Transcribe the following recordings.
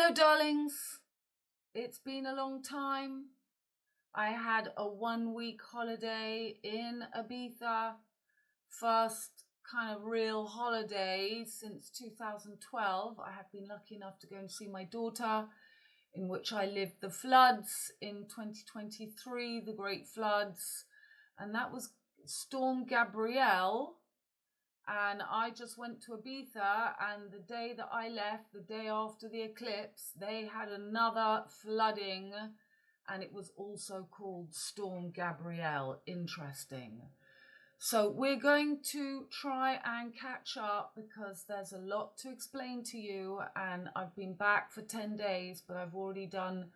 Hello, darlings. It's been a long time. I had a 1-week holiday in Ibiza. First kind of real holiday since 2012. I have been lucky enough to go and see my daughter, in which I lived the floods in 2023, the great floods. And that was Storm Gabrielle. And I just went to Ibiza, and the day that I left, the day after the eclipse, they had another flooding, and it was also called Storm Gabrielle. Interesting. So we're going to try and catch up because there's a lot to explain to you, and I've been back for 10 days, but I've already done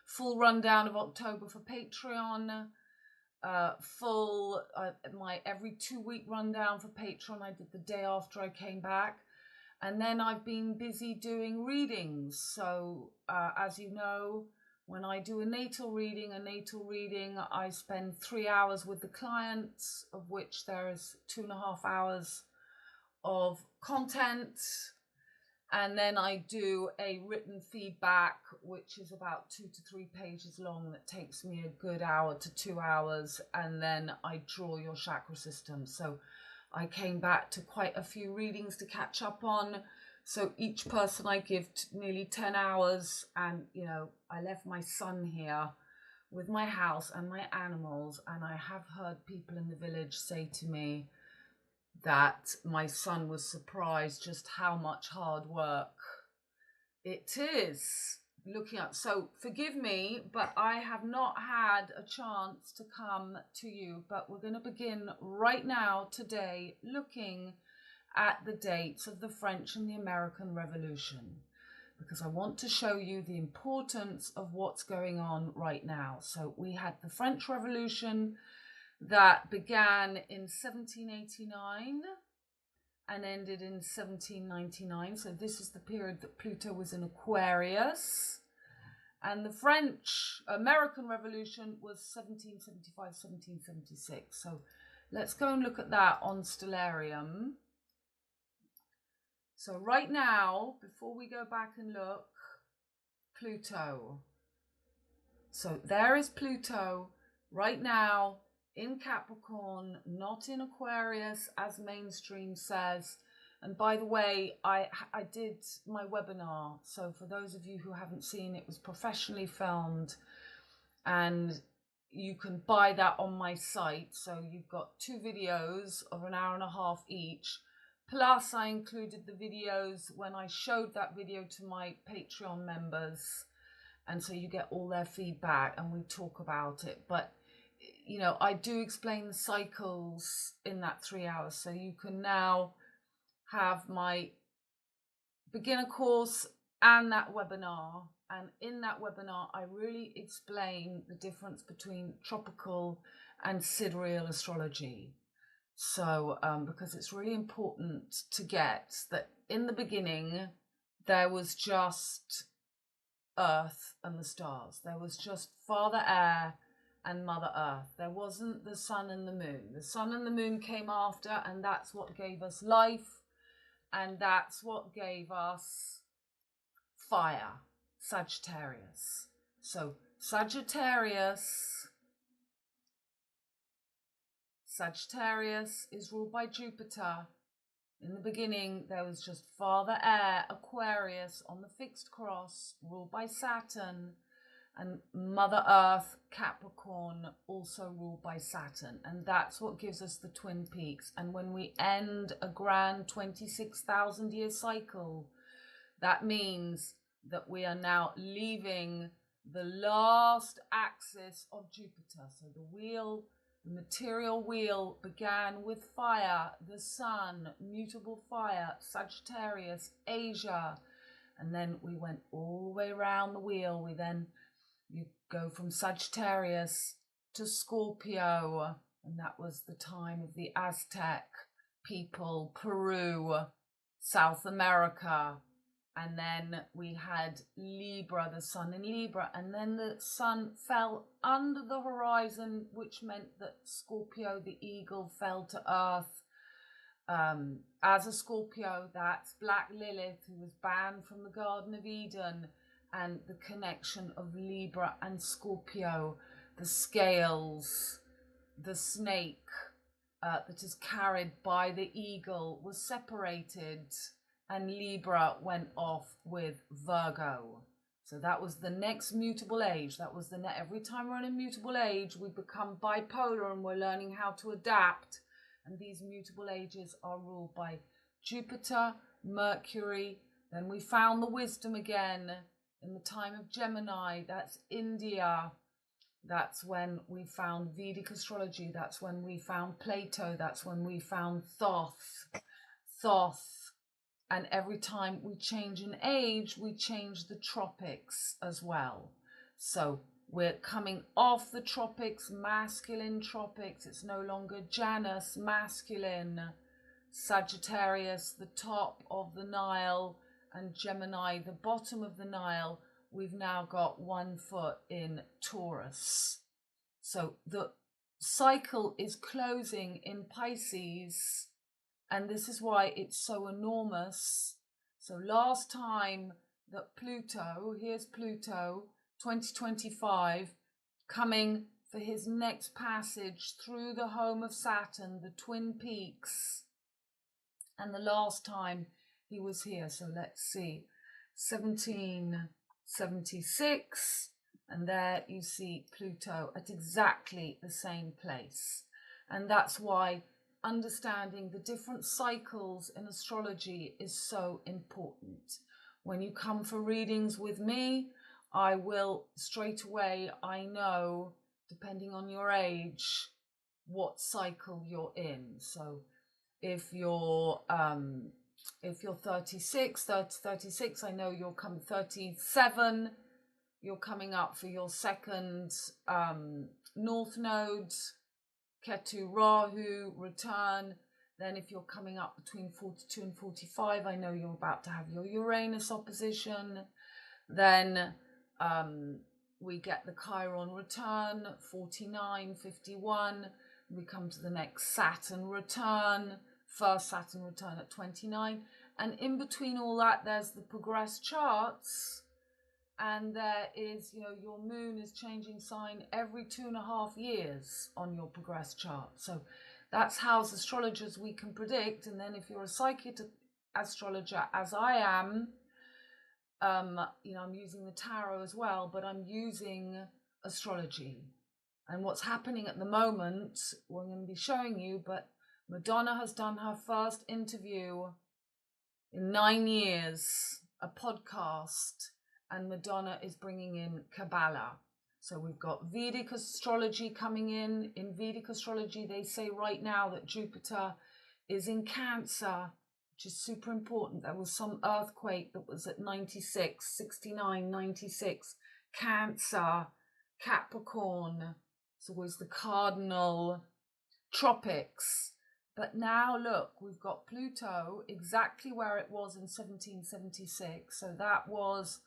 full rundown of October for Patreon. My every 2-week rundown for Patreon I did the day after I came back, and then I've been busy doing readings. So as you know, when I do a natal reading, I spend 3 hours with the clients, of which there is 2.5 hours of content. And then I do a written feedback, which is about 2 to 3 pages long. That takes me a good hour to 2 hours. And then I draw your chakra system. So I came back to quite a few readings to catch up on. So each person I give nearly 10 hours. And, you know, I left my son here with my house and my animals. And I have heard people in the village say to me that my son was surprised just how much hard work it is looking up. So forgive me, but I have not had a chance to come to you. But we're going to begin right now today looking at the dates of the French and the American Revolution, because I want to show you the importance of what's going on right now. So we had the French Revolution that began in 1789 and ended in 1799. So this is the period that Pluto was in Aquarius. And the American Revolution was 1775, 1776. So let's go and look at that on Stellarium. So right now, before we go back and look, Pluto. So there is Pluto right now in Capricorn, not in Aquarius, as mainstream says. And by the way, I did my webinar. So for those of you who haven't seen, it was professionally filmed, and you can buy that on my site. So you've got 2 videos of 1.5 hours each. Plus I included the videos when I showed that video to my Patreon members. And so you get all their feedback and we talk about it. But you know, I do explain the cycles in that 3 hours. So you can now have my beginner course and that webinar. And in that webinar, I really explain the difference between tropical and sidereal astrology. So, because it's really important to get that in the beginning, there was just Earth and the stars. There was just Father Air and Mother Earth. There wasn't the sun and the moon. The sun and the moon came after, and that's what gave us life, and that's what gave us fire, Sagittarius. So Sagittarius is ruled by Jupiter. In the beginning, there was just Father Air, Aquarius on the fixed cross, ruled by Saturn, and Mother Earth, Capricorn, also ruled by Saturn. And that's what gives us the twin peaks. And when we end a grand 26,000 year cycle, that means that we are now leaving the last axis of Jupiter. So the wheel, the material wheel, began with fire, the sun, mutable fire, Sagittarius, Asia. And then we went all the way around the wheel. You go from Sagittarius to Scorpio, and that was the time of the Aztec people, Peru, South America. And then we had Libra, the sun in Libra, and then the sun fell under the horizon, which meant that Scorpio, the eagle, fell to earth. As a Scorpio, that's Black Lilith, who was banned from the Garden of Eden. and the connection of Libra and Scorpio, the scales, the snake that is carried by the eagle was separated, and Libra went off with Virgo. So that was the next mutable age. That was every time we're in a mutable age, we become bipolar and we're learning how to adapt. And these mutable ages are ruled by Jupiter, Mercury. Then we found the wisdom again in the time of Gemini. That's India. That's when we found Vedic astrology. That's when we found Plato. That's when we found Thoth. And every time we change an age, we change the tropics as well. So we're coming off the tropics, masculine tropics. It's no longer Janus, masculine, Sagittarius, the top of the Nile, and Gemini, the bottom of the Nile. We've now got 1 foot in Taurus. So the cycle is closing in Pisces, and this is why it's so enormous. So last time that Pluto, here's Pluto, 2025, coming for his next passage through the home of Saturn, the Twin Peaks. And the last time he was here, so let's see, 1776, and there you see Pluto at exactly the same place. And that's why understanding the different cycles in astrology is so important. When you come for readings with me, I will straight away, I know, depending on your age, what cycle you're in. So if you're 36, I know you're coming 37, you're coming up for your second North Node, Ketu, Rahu, return. Then if you're coming up between 42 and 45, I know you're about to have your Uranus opposition. Then we get the Chiron return, 49, 51. We come to the next Saturn return, first Saturn return at 29. And in between all that, there's the progress charts. And there is, your moon is changing sign every 2.5 years on your progress chart. So that's how, as astrologers, we can predict. And then if you're a psychic astrologer, as I am, I'm using the tarot as well, but I'm using astrology. And what's happening at the moment, we're going to be showing you, but Madonna has done her first interview in 9 years, a podcast, and Madonna is bringing in Kabbalah. So we've got Vedic astrology coming in. In Vedic astrology, they say right now that Jupiter is in Cancer, which is super important. There was some earthquake that was at 96, 69, 96, Cancer, Capricorn. It's always the cardinal tropics. But now look, we've got Pluto exactly where it was in 1776. So that was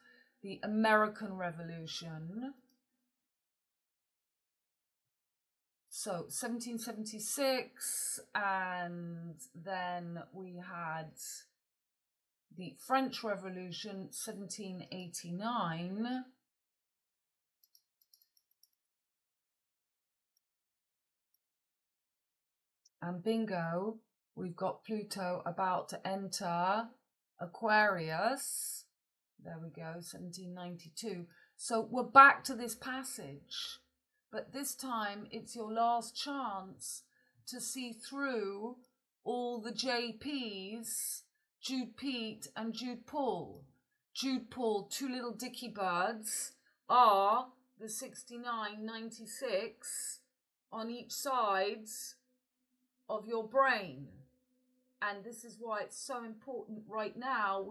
the American Revolution. So 1776, and then we had the French Revolution, 1789. And bingo, we've got Pluto about to enter Aquarius. There we go, 1792. So we're back to this passage, but this time it's your last chance to see through all the JPs, Jude Pete and Jude Paul. Jude Paul, two little dicky birds, are the 69, 96 on each side of your brain. And this is why it's so important right now.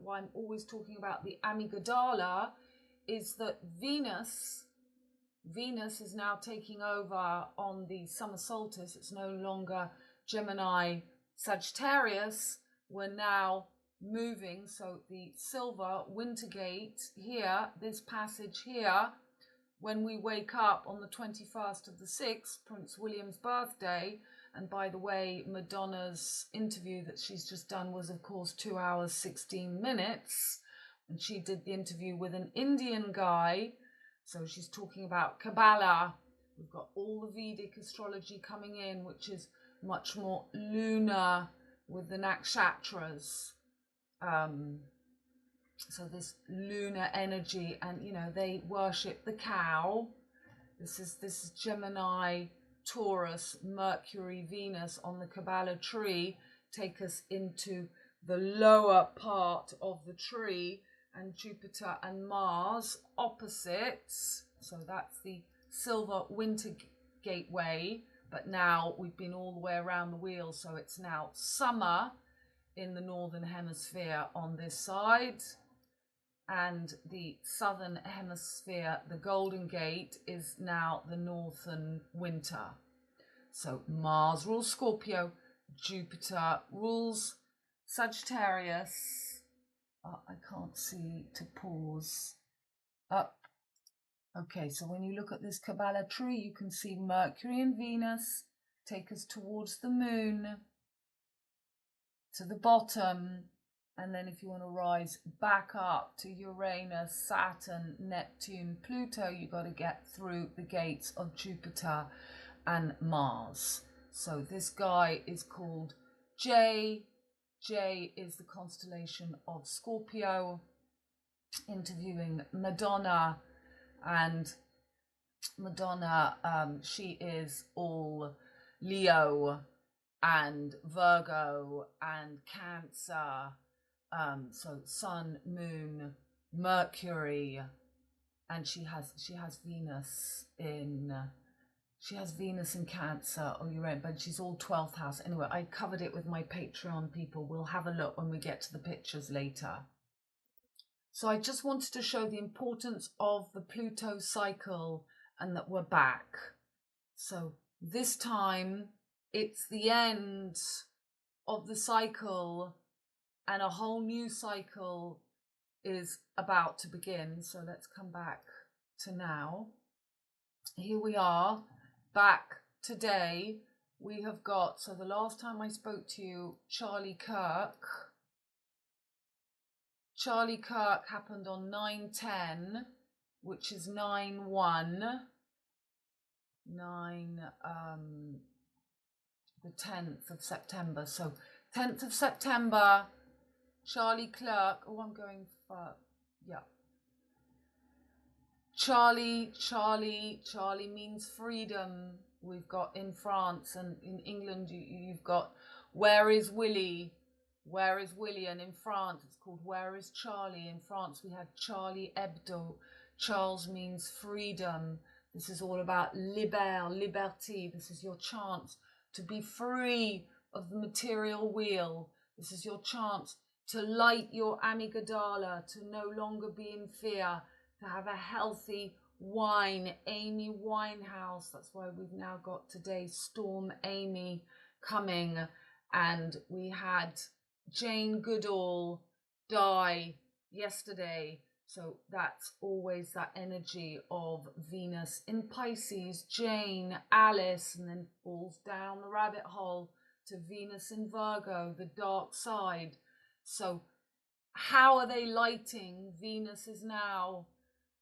Why I'm always talking about the amygdala is that Venus is now taking over on the summer solstice. It's no longer Gemini, Sagittarius. We're now moving. So the silver winter gate here, this passage here, when we wake up on the 21st of the 6th, Prince William's birthday. And by the way, Madonna's interview that she's just done was, of course, 2 hours, 16 minutes. and she did the interview with an Indian guy. So she's talking about Kabbalah. We've got all the Vedic astrology coming in, which is much more lunar with the nakshatras. So this lunar energy, and you know, they worship the cow. This is Gemini, Taurus, Mercury, Venus on the Kabbalah tree take us into the lower part of the tree, and Jupiter and Mars opposites. So that's the silver winter gateway, but now we've been all the way around the wheel, so it's now summer in the northern hemisphere on this side, and the southern hemisphere, the Golden Gate, is now the northern winter. So Mars rules Scorpio, Jupiter rules Sagittarius. I can't see to pause. Okay, so when you look at this Kabbalah tree, you can see Mercury and Venus take us towards the moon, to the bottom, and then if you want to rise back up to Uranus, Saturn, Neptune, Pluto, you've got to get through the gates of Jupiter and Mars. So this guy is called J. J is the constellation of Scorpio, interviewing Madonna, and Madonna, she is all Leo and Virgo and Cancer, so Sun, Moon, Mercury, and she has Venus in Cancer or Uranus, but she's all 12th house. Anyway, I covered it with my Patreon people. We'll have a look when we get to the pictures later. So I just wanted to show the importance of the Pluto cycle and that we're back. So this time it's the end of the cycle and a whole new cycle is about to begin. So let's come back to now. Here we are back today. We have got, so the last time I spoke to you, Charlie Kirk happened on 9/10, which is 9/1, the 10th of September. So 10th of September, Charlie Kirk. Oh, I'm going for, yeah. Charlie means freedom. We've got in France and in England, you've got Where is Willie? Where is Willie? And in France, it's called Where is Charlie? In France, we had Charlie Hebdo. Charles means freedom. This is all about liberté. This is your chance to be free of the material wheel. This is your chance to light your amygdala, to no longer be in fear, to have a healthy wine. Amy Winehouse. That's why we've now got today Storm Amy coming. And we had Jane Goodall die yesterday. So that's always that energy of Venus in Pisces, Jane, Alice, and then falls down the rabbit hole to Venus in Virgo, the dark side. So how are they lighting? Venus is now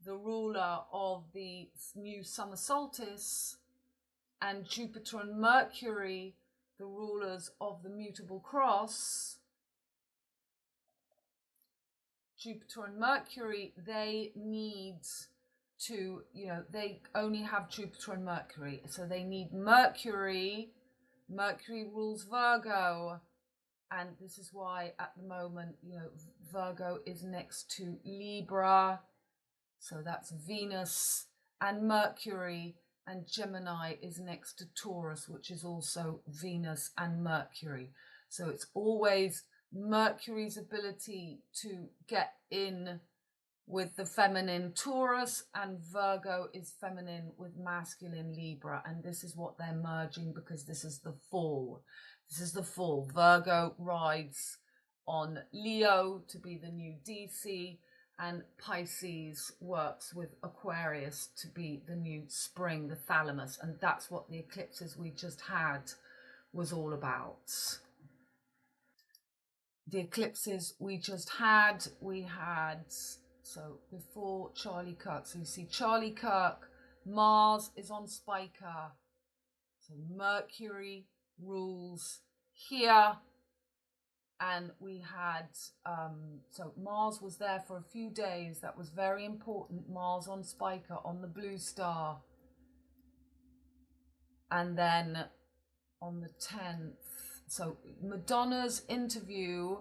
the ruler of the new summer solstice, and Jupiter and Mercury, the rulers of the mutable cross. Jupiter and Mercury, they need to, they only have Jupiter and Mercury. So they need Mercury. Mercury rules Virgo. And this is why at the moment, Virgo is next to Libra. So that's Venus and Mercury. And Gemini is next to Taurus, which is also Venus and Mercury. So it's always Mercury's ability to get in with the feminine Taurus, and Virgo is feminine with masculine Libra. And this is what they're merging, because this is the fall. This is the fall. Virgo rides on Leo to be the new DC, and Pisces works with Aquarius to be the new spring, the thalamus. And that's what the eclipses we just had was all about. the eclipses we just had, so before Charlie Kirk, so you see Charlie Kirk, Mars is on Spiker, so Mercury rules here, and we had, so Mars was there for a few days. That was very important. Mars on Spiker, on the blue star. And then on the 10th, so Madonna's interview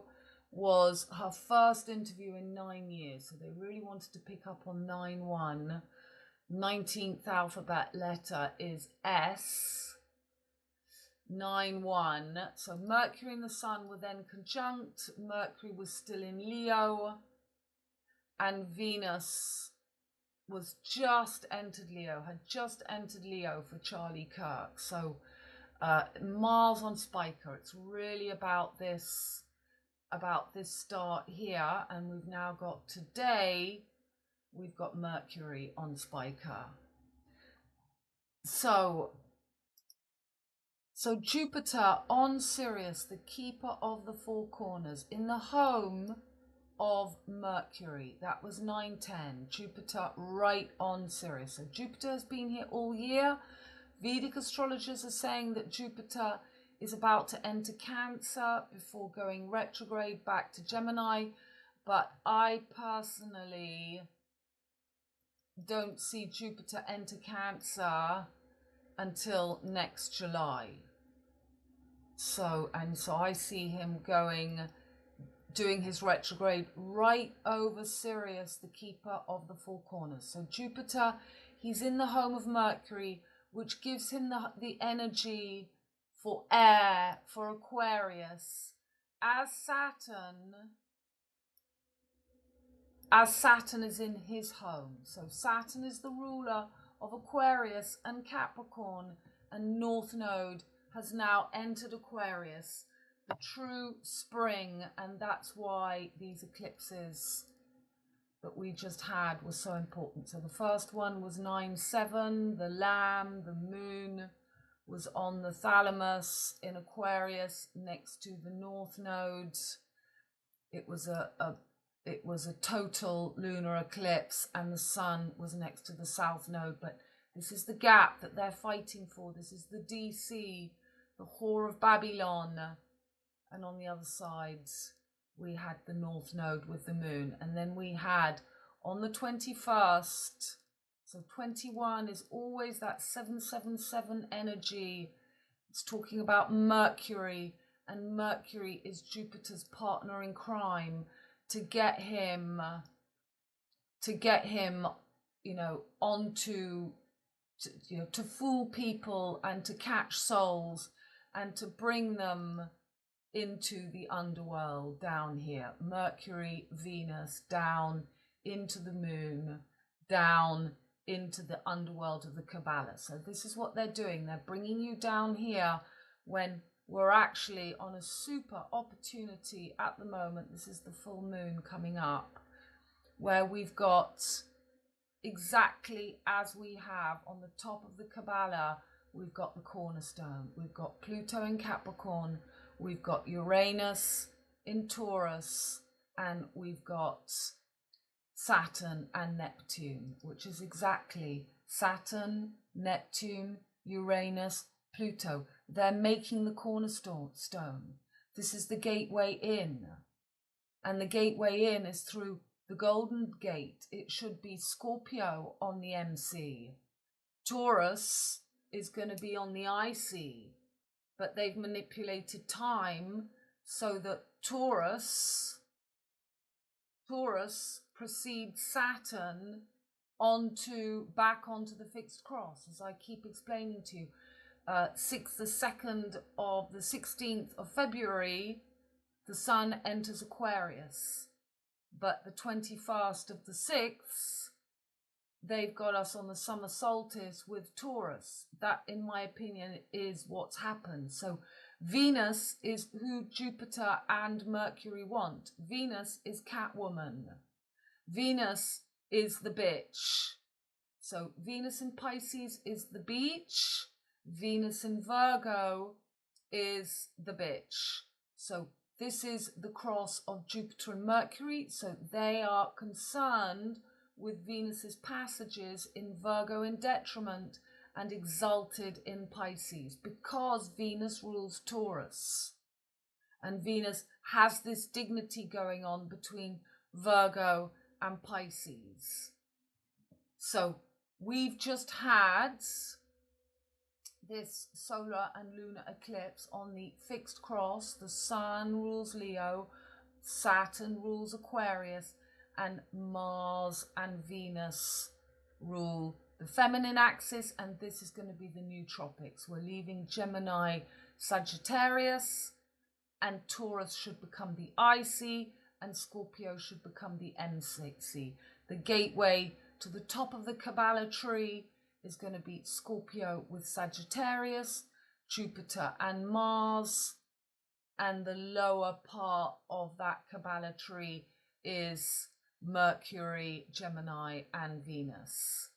was her first interview in 9 years. So they really wanted to pick up on 9-1. 19th alphabet letter is S. 9-1. So Mercury and the Sun were then conjunct. Mercury was still in Leo, and Venus was just entered Leo, had just entered Leo for Charlie Kirk. So Mars on Spiker. It's really about this start here, and we've now got today. We've got Mercury on Spiker. So Jupiter on Sirius, the keeper of the four corners, in the home of Mercury. That was 9-10. Jupiter right on Sirius. So Jupiter has been here all year. Vedic astrologers are saying that Jupiter is about to enter Cancer before going retrograde back to Gemini. But I personally don't see Jupiter enter Cancer until next July. So I see him doing his retrograde right over Sirius, the keeper of the four corners. So Jupiter, he's in the home of Mercury, which gives him the energy for air, for Aquarius, as Saturn is in his home. So Saturn is the ruler of Aquarius and Capricorn, and North Node has now entered Aquarius, the true spring, and that's why these eclipses that we just had were so important. So the first one was 9-7, the Lamb, the moon was on the thalamus in Aquarius next to the North Nodes. It was a total lunar eclipse, and the sun was next to the South Node. But this is the gap that they're fighting for. This is the DC, the whore of Babylon. And on the other sides, we had the North Node with the moon. And then we had on the 21st, so 21 is always that 777 energy. It's talking about Mercury, and Mercury is Jupiter's partner in crime, to get him, to fool people and to catch souls and to bring them into the underworld down here. Mercury, Venus, down into the moon, down into the underworld of the Kabbalah. So this is what they're doing. They're bringing you down here when we're actually on a super opportunity at the moment. This is the full moon coming up, where we've got exactly as we have on the top of the Kabbalah, we've got the cornerstone. We've got Pluto in Capricorn, we've got Uranus in Taurus, and we've got Saturn and Neptune, which is exactly Saturn, Neptune, Uranus, Pluto. They're making the cornerstone. This is the gateway in. And the gateway in is through the Golden Gate. It should be Scorpio on the MC. Taurus is going to be on the IC. But they've manipulated time so that Taurus precedes Saturn back onto the fixed cross, as I keep explaining to you. The 16th of February, the sun enters Aquarius. But the 21st of the 6th, they've got us on the summer solstice with Taurus. That, in my opinion, is what's happened. So Venus is who Jupiter and Mercury want. Venus is Catwoman. Venus is the bitch. So Venus in Pisces is the beach. Venus in Virgo is the bitch. So This is the cross of Jupiter and Mercury, so they are concerned with Venus's passages in Virgo in detriment and exalted in Pisces, because Venus rules Taurus. And Venus has this dignity going on between Virgo and Pisces. So we've just had this solar and lunar eclipse on the fixed cross. The Sun rules Leo, Saturn rules Aquarius, and Mars and Venus rule the feminine axis, and this is going to be the new tropics. We're leaving Gemini, Sagittarius, and Taurus should become the IC, and Scorpio should become the NC. The gateway to the top of the Kabbalah tree is going to be Scorpio with Sagittarius, Jupiter and Mars, and the lower part of that Kabbalah tree is Mercury, Gemini, and Venus.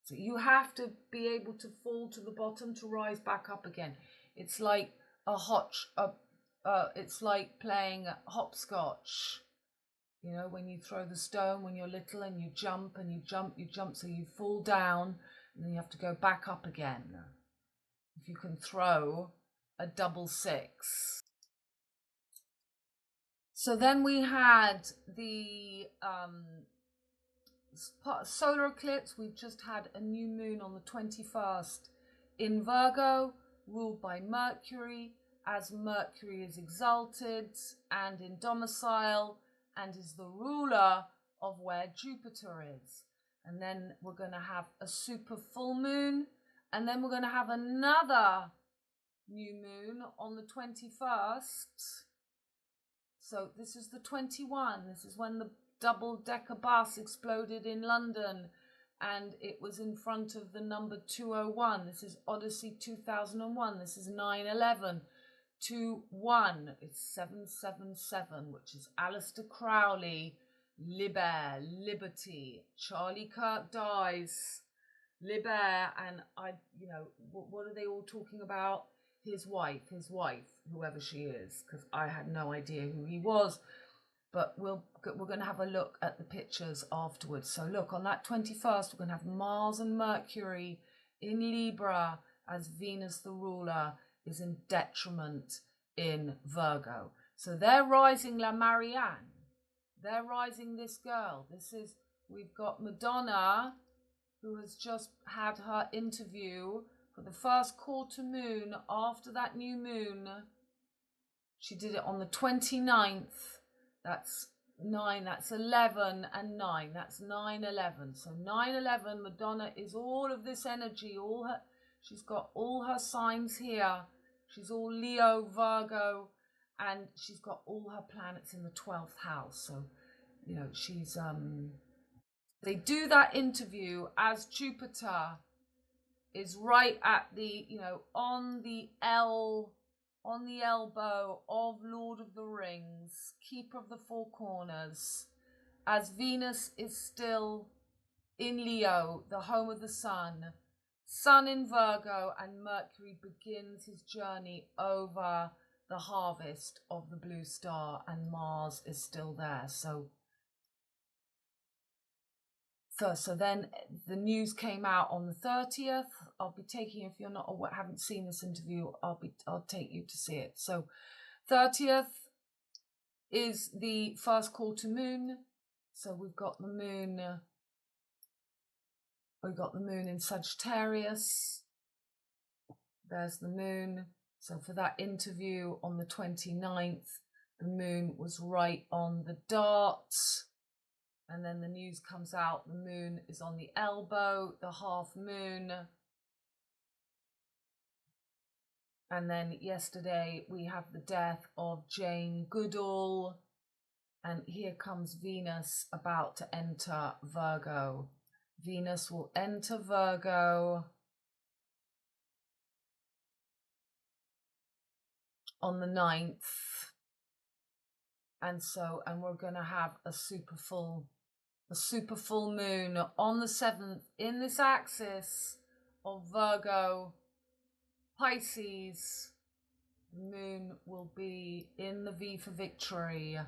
So you have to be able to fall to the bottom to rise back up again. It's like it's like playing hopscotch. You know, when you throw the stone when you're little and you jump and you jump, so you fall down and then you have to go back up again. If you can throw a double six. So then we had the solar eclipse. We've just had a new moon on the 21st in Virgo, ruled by Mercury, as Mercury is exalted and in domicile and is the ruler of where Jupiter is. And then we're going to have a super full moon, and then we're going to have another new moon on the 21st. So this is the 21. This is when the double-decker bus exploded in London, and it was in front of the number 201. This is Odyssey 2001. This is 9/11. 2-1. It's 777, which is Aleister Crowley, Liber, Liberty. Charlie Kirk dies, Liber, and what are they all talking about? His wife, whoever she is, because I had no idea who he was. But we're going to have a look at the pictures afterwards. So look, on that 21st, we're going to have Mars and Mercury in Libra, as Venus, the ruler, is in detriment in Virgo. So they're rising La Marianne. They're rising this girl. We've got Madonna, who has just had her interview for the first quarter moon after that new moon. She did it on the 29th. That's 9, that's 11 and 9. That's 9/11. So 9/11, Madonna is all of this energy, she's got all her signs here. She's all Leo, Virgo, and she's got all her planets in the 12th house. So, she's they do that interview as Jupiter is right at the, on the elbow of Lord of the Rings, Keeper of the Four Corners, as Venus is still in Leo, the home of the Sun. Sun in Virgo, and Mercury begins his journey over the harvest of the blue star, and Mars is still there. So then the news came out on the 30th. I'll be taking, if you're not or haven't seen this interview, I'll take you to see it. So 30th is the first quarter moon. So we've got the moon. We've got the moon in Sagittarius. There's the moon. So for that interview on the 29th, the moon was right on the dot. And then the news comes out, the moon is on the elbow, the half moon. And then yesterday we have the death of Jane Goodall. And here comes Venus about to enter Virgo. Venus will enter Virgo on the 9th. And we're going to have a super full moon on the 7th in this axis of Virgo, Pisces, The moon will be in the V for victory.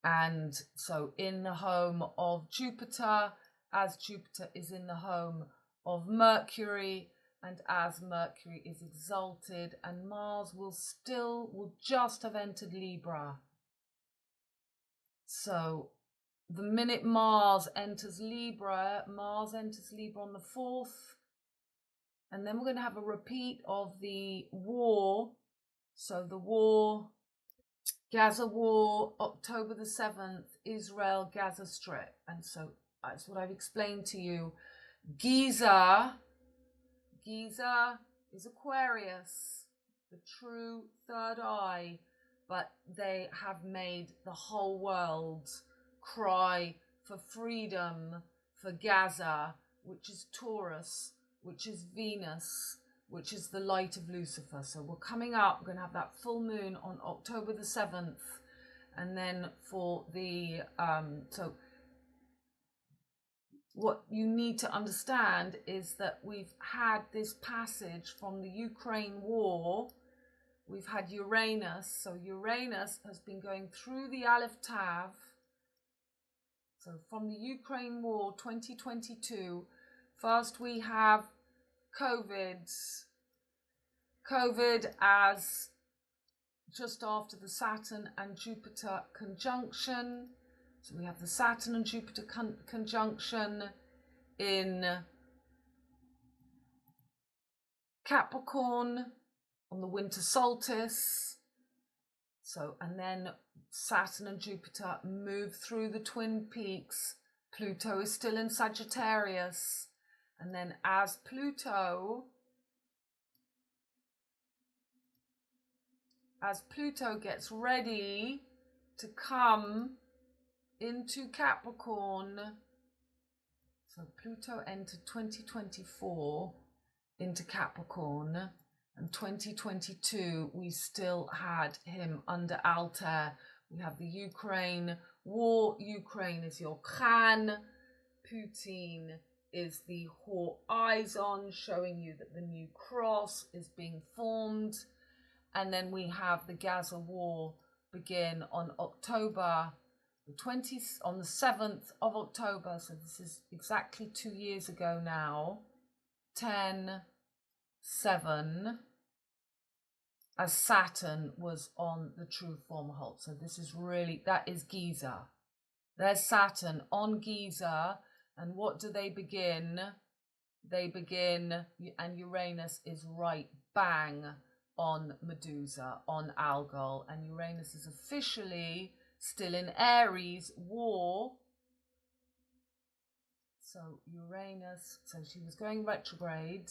And so in the home of Jupiter, as Jupiter is in the home of Mercury, and as Mercury is exalted, and Mars will just have entered Libra. So the minute Mars enters Libra on the 4th, and then we're going to have a repeat of the war. So the war, Gaza war, October the 7th, Israel, Gaza Strip. And so that's what I've explained to you. Giza is Aquarius, the true third eye, but they have made the whole world cry for freedom, for Gaza, which is Taurus, which is Venus, which is the light of Lucifer. So we're coming up, we're going to have that full moon on October the 7th. And then for the, so what you need to understand is that we've had this passage from the Ukraine war. We've had Uranus. So Uranus has been going through the Aleph Tav. So from the Ukraine war 2022, first we have COVID as just after the Saturn and Jupiter conjunction. So we have the Saturn and Jupiter conjunction in Capricorn on the winter solstice. So, and then Saturn and Jupiter move through the twin peaks. Pluto is still in Sagittarius. And then as Pluto gets ready to come into Capricorn, so Pluto entered 2024 into Capricorn, and 2022 we still had him under Altair. We have the Ukraine war. Ukraine is your Khan. Putin is the horizon, showing you that the new cross is being formed. And then we have the Gaza war begin on October the 20th, on the 7th of October. So this is exactly 2 years ago now. 10/7, as Saturn was on the true form halt. So this is really, that is Giza. There's Saturn on Giza. And what do they begin? They begin, and Uranus is right bang on Medusa, on Algol, and Uranus is officially still in Aries, war. So Uranus, so she was going retrograde.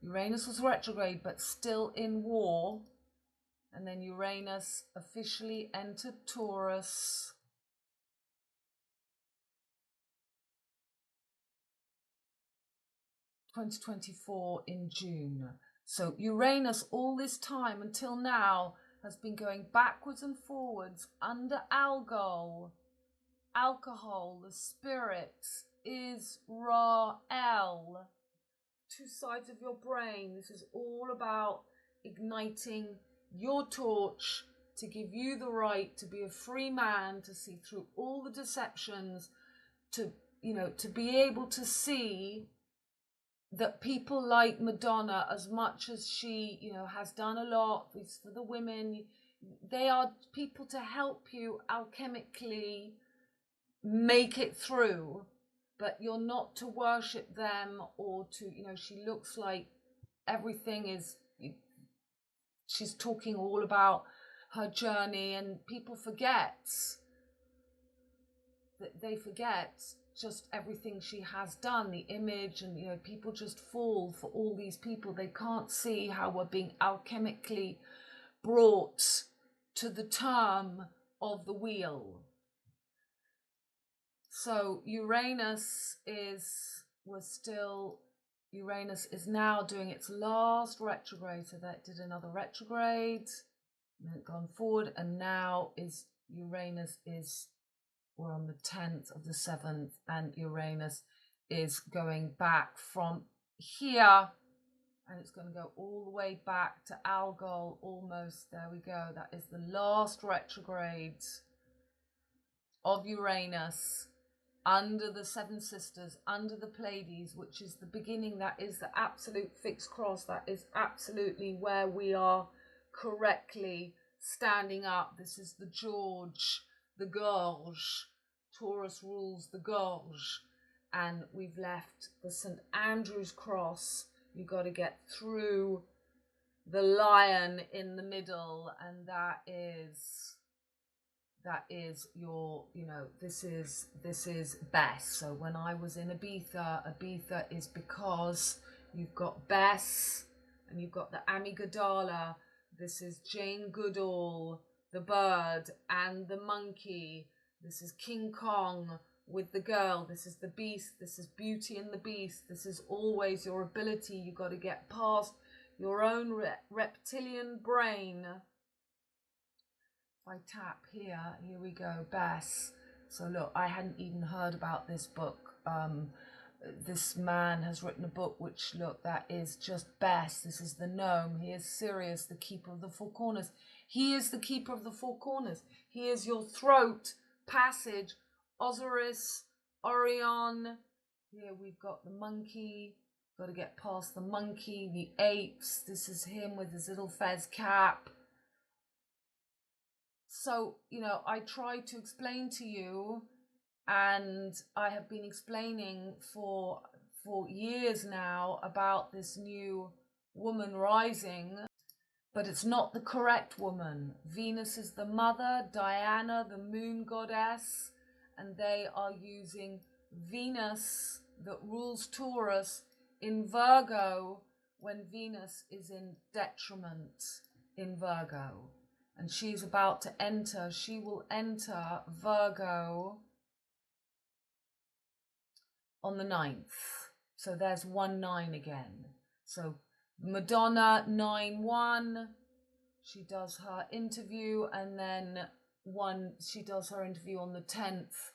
Uranus was retrograde, but still in war. And then Uranus officially entered Taurus. (2024) in June. So Uranus all this time until now has been going backwards and forwards under Algol. Alcohol, the spirit, is Ra-El. Two sides of your brain. This is all about igniting your torch to give you the right to be a free man, to see through all the deceptions, to, you know, to be able to see that people like Madonna, as much as she, you know, has done a lot for the women, they are people to help you alchemically make it through, but you're not to worship them or to, you know, she looks like everything is, she's talking all about her journey, and people forget, that they forget just everything she has done, the image, and, you know, people just fall for all these people. They can't see how we're being alchemically brought to the term of the wheel. So Uranus is now doing its last retrograde. So that did another retrograde, and then gone forward, and now is Uranus is, we're on the 10th of the 7th, and Uranus is going back from here and it's going to go all the way back to Algol almost. There we go. That is the last retrograde of Uranus under the Seven Sisters, under the Pleiades, which is the beginning. That is the absolute fixed cross. That is absolutely where we are correctly standing up. This is the George, the Gorge. Taurus rules the Gorge. And we've left the St. Andrew's cross. You've got to get through the lion in the middle, and that is your, you know, this is Bess. So when I was in Ibiza is because you've got Bess and you've got the Amygdala. This is Jane Goodall, the bird and the monkey. This is King Kong with the girl. This is the beast. This is Beauty and the Beast. This is always your ability. You've got to get past your own reptilian brain. If I tap here we go, Bess. So look, I hadn't even heard about this book. This man has written a book which, look, that is just Bess. This is the gnome. He is Sirius, the keeper of the four corners. He is the keeper of the four corners. He is your throat passage. Osiris, Orion. Here we've got the monkey. Got to get past the monkey, the apes. This is him with his little fez cap. So, you know, I try to explain to you, and I have been explaining for years now about this new woman rising, but it's not the correct woman. Venus is the mother, Diana, the moon goddess, and they are using Venus that rules Taurus in Virgo when Venus is in detriment in Virgo. And she's about to enter, she will enter Virgo on the 9th. So there's 1-9 again. So Madonna 9-1, she does her interview, and then she does her interview on the 10th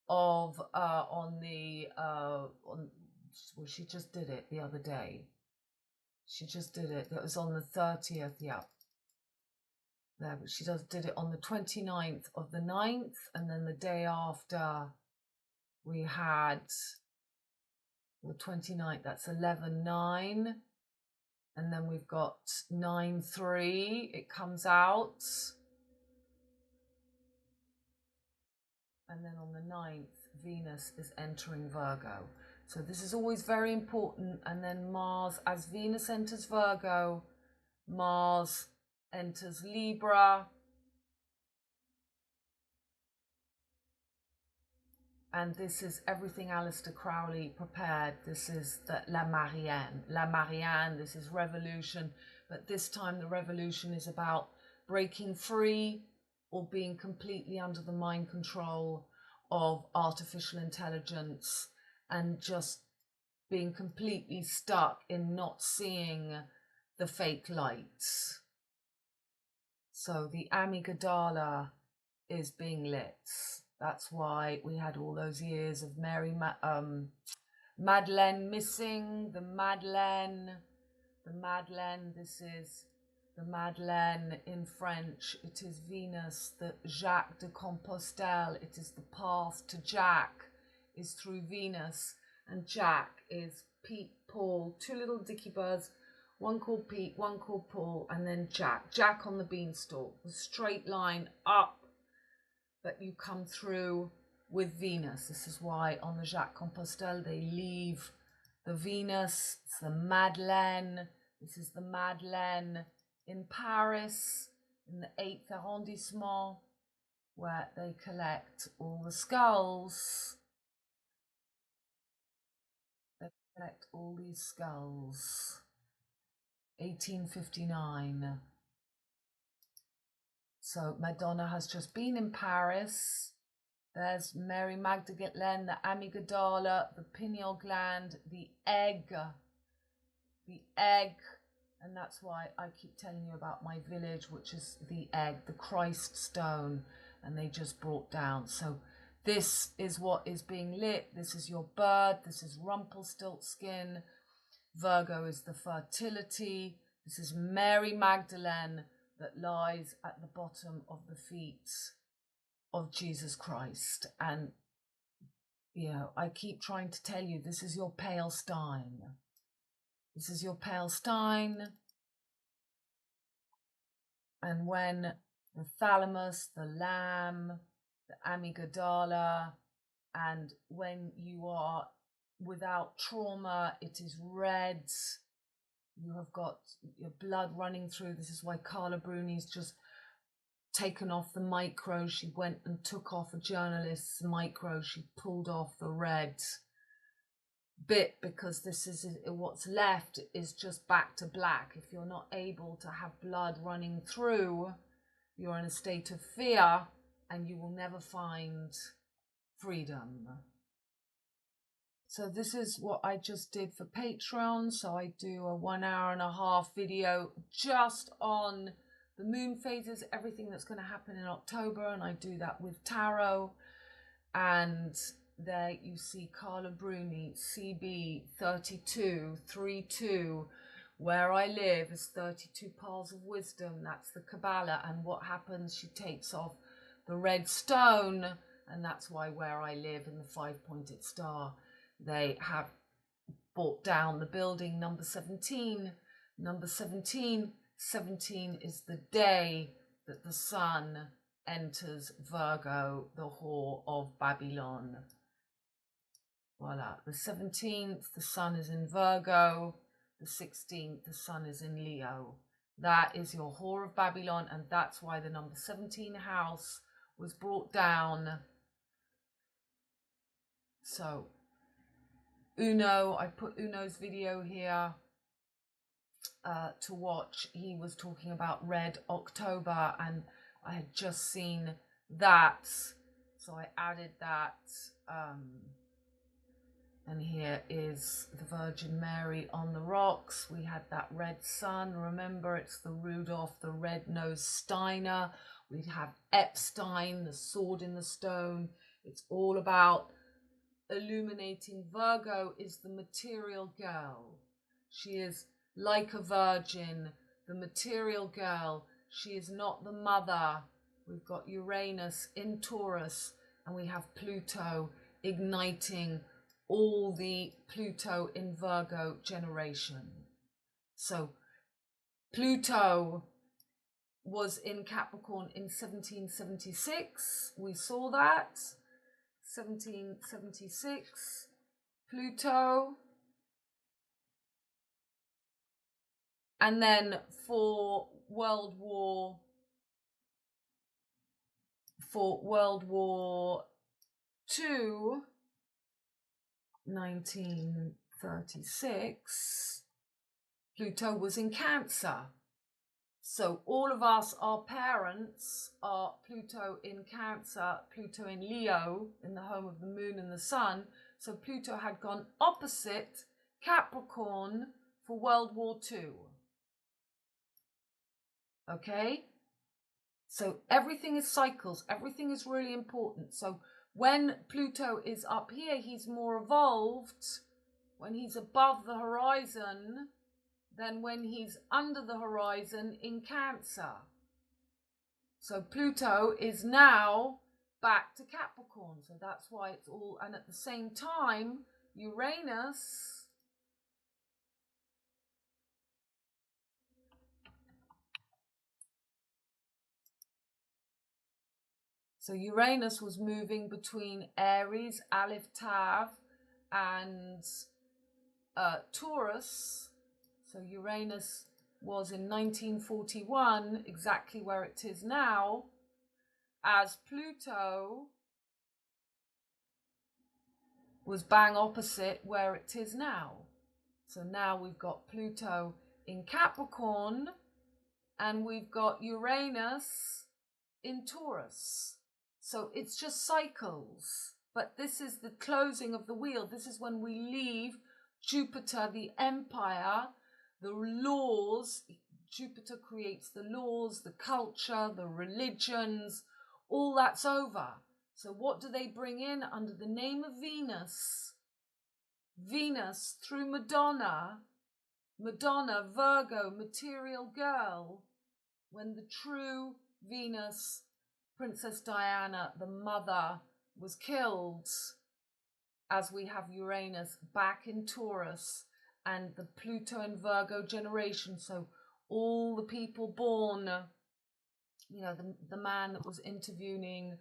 of well, she just did it the other day. She just did it. It was on the 30th, yeah. There, but she did it on the 29th of the 9th, and then the day after we had the 29th, that's 11-9, and then we've got 9-3, it comes out, and then on the 9th, Venus is entering Virgo. So this is always very important. And then Mars, as Venus enters Virgo, Mars enters Libra, and this is everything Aleister Crowley prepared. This is the La Marianne, this is revolution, but this time the revolution is about breaking free or being completely under the mind control of artificial intelligence, and just being completely stuck in not seeing the fake lights. So the Amygdala is being lit. That's why we had all those years of Madeleine missing. The Madeleine, this is the Madeleine in French. It is Venus, the Jacques de Compostelle. It is the path to Jack is through Venus, and Jack is Pete, Paul, two little dicky birds, one called Pete, one called Paul, and then Jack on the beanstalk, the straight line up, but you come through with Venus. This is why on the Jacques Compostelle they leave the Venus. It's the Madeleine. This is the Madeleine in Paris, in the 8th arrondissement, where they collect all the skulls. They collect all these skulls. 1859. So Madonna has just been in Paris. There's Mary Magdalene, the amygdala, the pineal gland, the egg, and that's why I keep telling you about my village, which is the egg, the Christ stone, and they just brought down. So this is what is being lit. This is your bird. This is Rumpelstiltskin. Virgo is the fertility. This is Mary Magdalene that lies at the bottom of the feet of Jesus Christ. And, you know, I keep trying to tell you, this is your pale stein. This is your pale stein. And when the thalamus, the lamb, the amygdala, and when you are without trauma, it is red. You have got your blood running through. This is why Carla Bruni's just taken off the micro. She went and took off a journalist's micro. She pulled off the red bit because this is what's left is just back to black. If you're not able to have blood running through, you're in a state of fear and you will never find freedom. So this is what I just did for Patreon. So I do a 1.5 hour video just on the moon phases, everything that's going to happen in October, and I do that with tarot. And there you see Carla Bruni, CB 3232. Where I live is 32 paths of wisdom. That's the Kabbalah. And what happens, she takes off the red stone, and that's why where I live in the 5-pointed star, they have brought down the building number 17. Number 17 is the day that the sun enters Virgo, the whore of Babylon. Voila. The 17th, the sun is in Virgo. The 16th, the sun is in Leo. That is your whore of Babylon, and that's why the number 17 house was brought down. So, Uno, I put Uno's video here to watch. He was talking about Red October, and I had just seen that, so I added that. And here is the Virgin Mary on the rocks. We had that red sun. Remember, it's the Rudolph, the red-nosed Steiner. We'd have Epstein, the sword in the stone. It's all about illuminating. Virgo is the material girl. She is like a virgin, the material girl. She is not the mother. We've got Uranus in Taurus, and we have Pluto igniting all the Pluto in Virgo generation. So Pluto was in Capricorn in 1776. We saw that. 1776, Pluto. And then for World War II, 1936, Pluto was in Cancer. So all of us, our parents, are Pluto in Cancer, Pluto in Leo, in the home of the moon and the sun. So Pluto had gone opposite Capricorn for World War II. Okay? So everything is cycles. Everything is really important. So when Pluto is up here, he's more evolved. When he's above the horizon, than when he's under the horizon in Cancer. So Pluto is now back to Capricorn. So that's why it's all, and at the same time, Uranus was moving between Aries, Aleph Tav, and Taurus. So Uranus was in 1941, exactly where it is now, as Pluto was bang opposite where it is now. So now we've got Pluto in Capricorn, and we've got Uranus in Taurus. So it's just cycles. But this is the closing of the wheel. This is when we leave Jupiter, the empire, the laws. Jupiter creates the laws, the culture, the religions, all that's over. So what do they bring in under the name of Venus? Venus, through Madonna, Madonna, Virgo, material girl, when the true Venus, Princess Diana, the mother, was killed, as we have Uranus back in Taurus and the Pluto and Virgo generation. So all the people born, you know, the man that was interviewing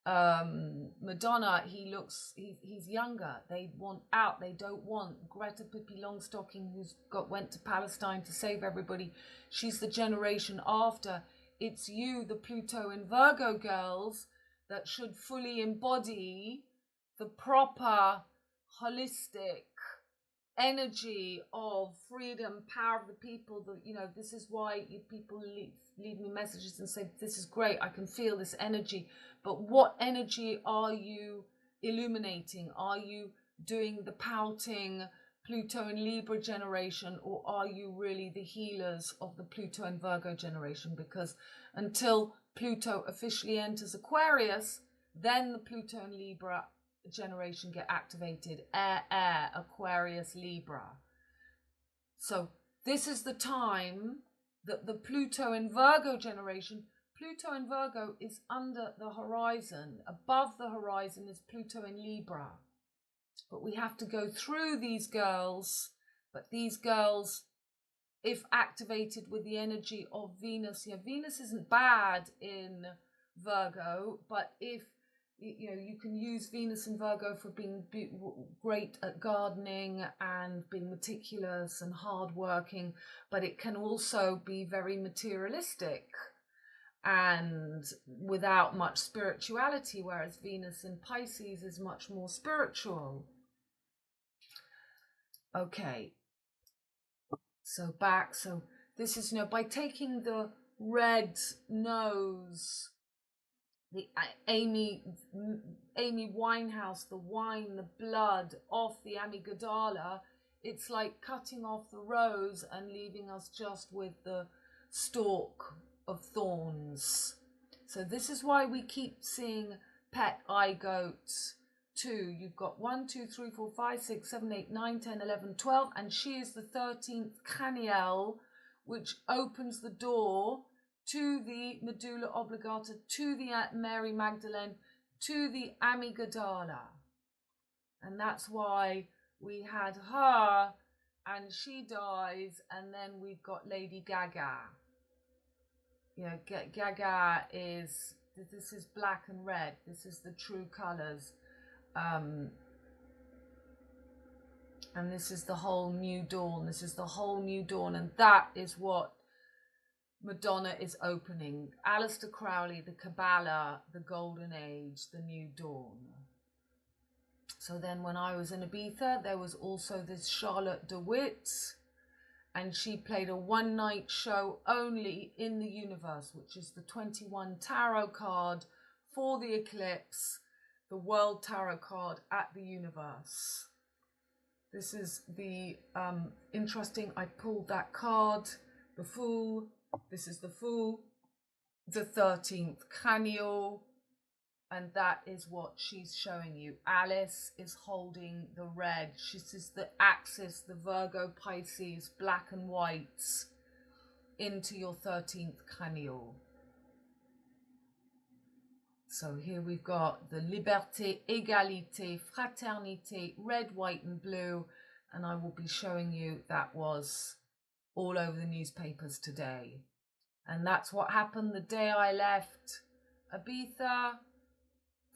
Madonna, he's younger. They want out. They don't want Greta Pippi Longstocking, went to Palestine to save everybody. She's the generation after. It's you, the Pluto and Virgo girls, that should fully embody the proper holistic energy of freedom, power of the people. That, you know, this is why people leave me messages and say, this is great, I can feel this energy. But what energy are you illuminating? Are you doing the pouting Pluto and Libra generation, or are you really the healers of the Pluto and Virgo generation? Because until Pluto officially enters Aquarius, then the Pluto and Libra generation get activated. Air, Aquarius, Libra. So this is the time that the Pluto and Virgo generation, Pluto and Virgo is under the horizon. Above the horizon is Pluto and Libra. But we have to go through these girls. But these girls, if activated with the energy of Venus, you know, Venus isn't bad in Virgo, but if, you know, you can use Venus in Virgo for being great at gardening and being meticulous and hardworking, but it can also be very materialistic and without much spirituality, whereas Venus in Pisces is much more spiritual. Okay, so back. So this is, you know, by taking the red nose, the Amy Winehouse, the wine, the blood off the amygdala, it's like cutting off the rose and leaving us just with the stalk of thorns. So this is why we keep seeing pet eye goats too. You've got 1, 2, 3, 4, 5, 6, 7, 8, 9, 10, 11, 12, and she is the 13th Caniel, which opens the door to the medulla oblongata, to the Mary Magdalene, to the amygdala. And that's why we had her and she dies, and then we've got Lady Gaga. You know, Gaga is, this is black and red. This is the true colours. And this is the whole new dawn. This is the whole new dawn. And that is what Madonna is opening. Aleister Crowley, the Kabbalah, the Golden Age, the New Dawn. So then when I was in Ibiza, there was also this Charlotte DeWitt, and she played a one-night show only in the universe, which is the 21 tarot card for the eclipse, the world tarot card at the universe. This is the interesting, I pulled that card, the Fool. This is the Fool, the 13th Caniel, and that is what she's showing you. Alice is holding the red. This is the axis, the Virgo, Pisces, black and whites, into your 13th Caniel. So here we've got the Liberté, Égalité, Fraternité, red, white and blue, and I will be showing you that was all over the newspapers today. And that's what happened the day I left Ibiza.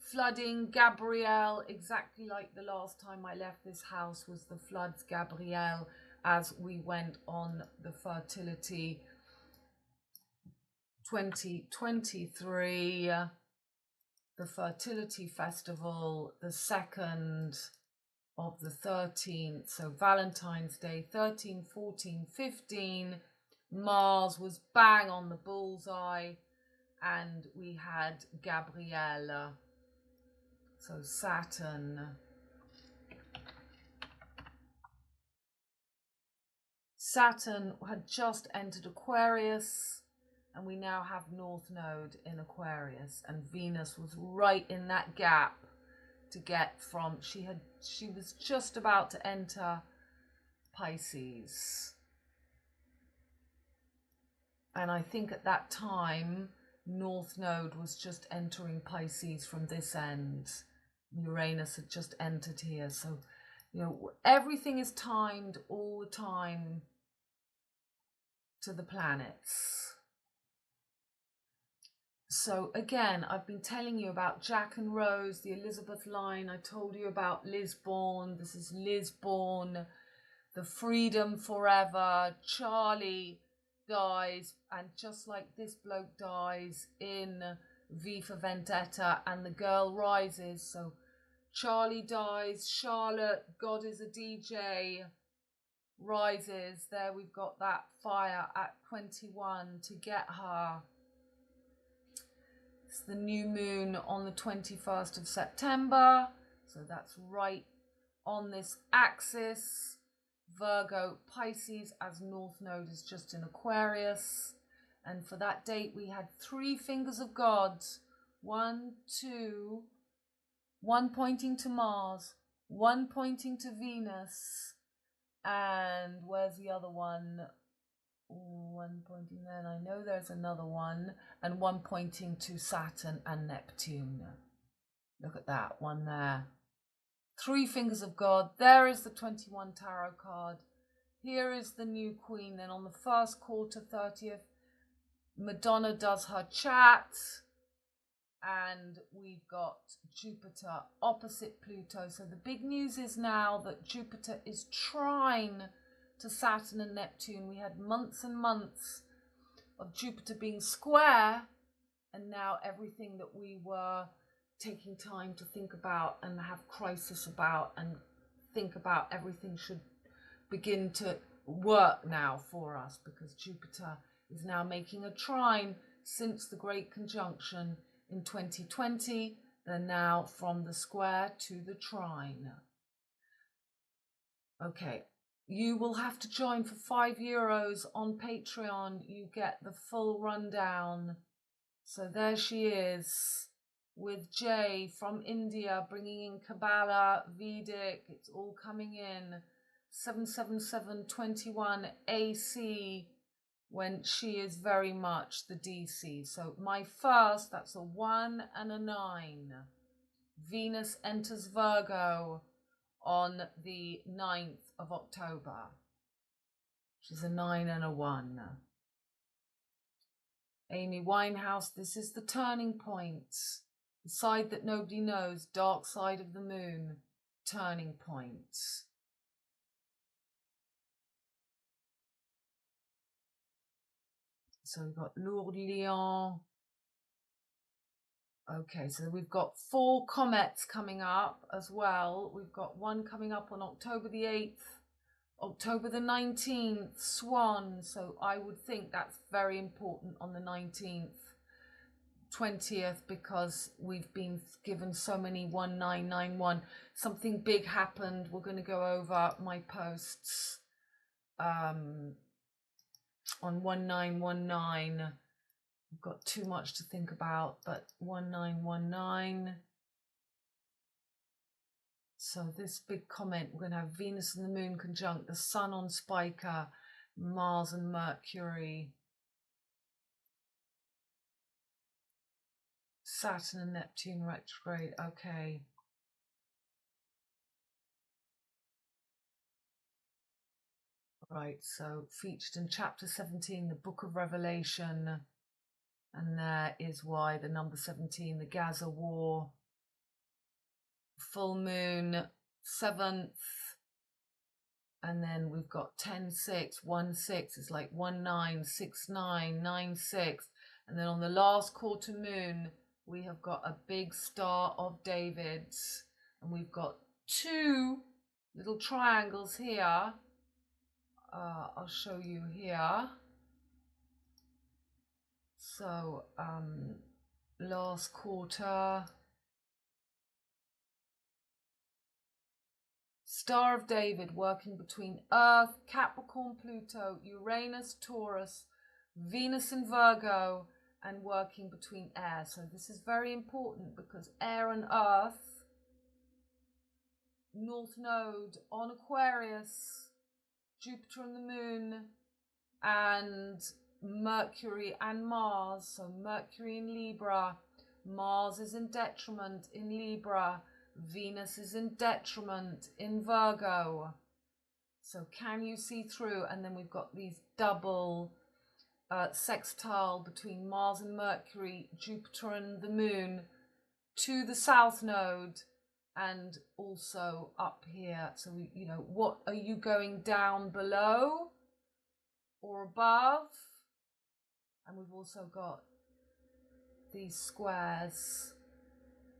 Flooding, Gabrielle, exactly like the last time I left this house was the floods, Gabrielle, as we went on the Fertility 2023, the Fertility Festival, the 2nd of the 13th, so Valentine's Day, 13, 14, 15, Mars was bang on the bullseye, and we had Gabrielle. So Saturn had just entered Aquarius, and we now have North Node in Aquarius, and Venus was right in that gap to get from, she was just about to enter Pisces. And I think at that time, North Node was just entering Pisces from this end. Uranus had just entered here. So, you know, everything is timed all the time to the planets. So again, I've been telling you about Jack and Rose, the Elizabeth line. I told you about Lisbon. This is Lisbon, the freedom forever. Charlie dies, and just like this bloke dies in V for Vendetta, and the girl rises. So Charlie dies, Charlotte, God is a DJ, rises. There we've got that fire at 21 to get her. It's the new moon on the 21st of September. So that's right on this axis. Virgo, Pisces, as North Node is just in Aquarius. And for that date, we had 3 fingers of God. 1, 2, 1 pointing to Mars, 1 pointing to Venus. And where's the other one? 1 pointing there, and I know there's another one, and 1 pointing to Saturn and Neptune. Look at that one there. 3 fingers of God. There is the 21 tarot card. Here is the new queen. Then on the first quarter, 30th, Madonna does her chat, and we've got Jupiter opposite Pluto. So the big news is now that Jupiter is trine to Saturn and Neptune. We had months and months of Jupiter being square, and now everything that we were taking time to think about and have crisis about and think about, everything should begin to work now for us, because Jupiter is now making a trine since the Great Conjunction in 2020. They're now from the square to the trine. Okay. You will have to join for €5 on Patreon. You get the full rundown. So there she is with Jay from India, bringing in Kabbalah, Vedic. It's all coming in. 77721 AC, when she is very much the DC. So my first, that's a 1 and a 9. Venus enters Virgo on the 9th of October. She's a 9 and a 1. Amy Winehouse, this is the turning point. The side that nobody knows, dark side of the moon, turning point. So we've got Lourdes, Lyon. Okay, so we've got 4 comets coming up as well. We've got one coming up on October the 8th, October the 19th, Swan. So I would think that's very important on the 19th, 20th, because we've been given so many 1991. Something big happened. We're going to go over my posts on 1919. I've got too much to think about, but 1919. So this big comment, we're going to have Venus and the Moon conjunct the Sun on Spica, Mars and Mercury, Saturn and Neptune retrograde. Okay. Right, so featured in chapter 17, the Book of Revelation. And there is why the number 17, the Gaza War. Full moon, 7th. And then we've got 10-6, 1-6. It's like 1-9, 6-9, 9-6. And then on the last quarter moon, we have got a big Star of David's. And we've got 2 little triangles here. I'll show you here. So, last quarter. Star of David working between Earth, Capricorn, Pluto, Uranus, Taurus, Venus in Virgo, and working between air. So this is very important because air and Earth, North Node on Aquarius, Jupiter and the Moon, and Mercury and Mars. So Mercury in Libra, Mars is in detriment in Libra, Venus is in detriment in Virgo. So can you see through? And then we've got these double sextile between Mars and Mercury, Jupiter and the Moon to the South Node, and also up here. So you know, what are you going down below or above? And we've also got these squares.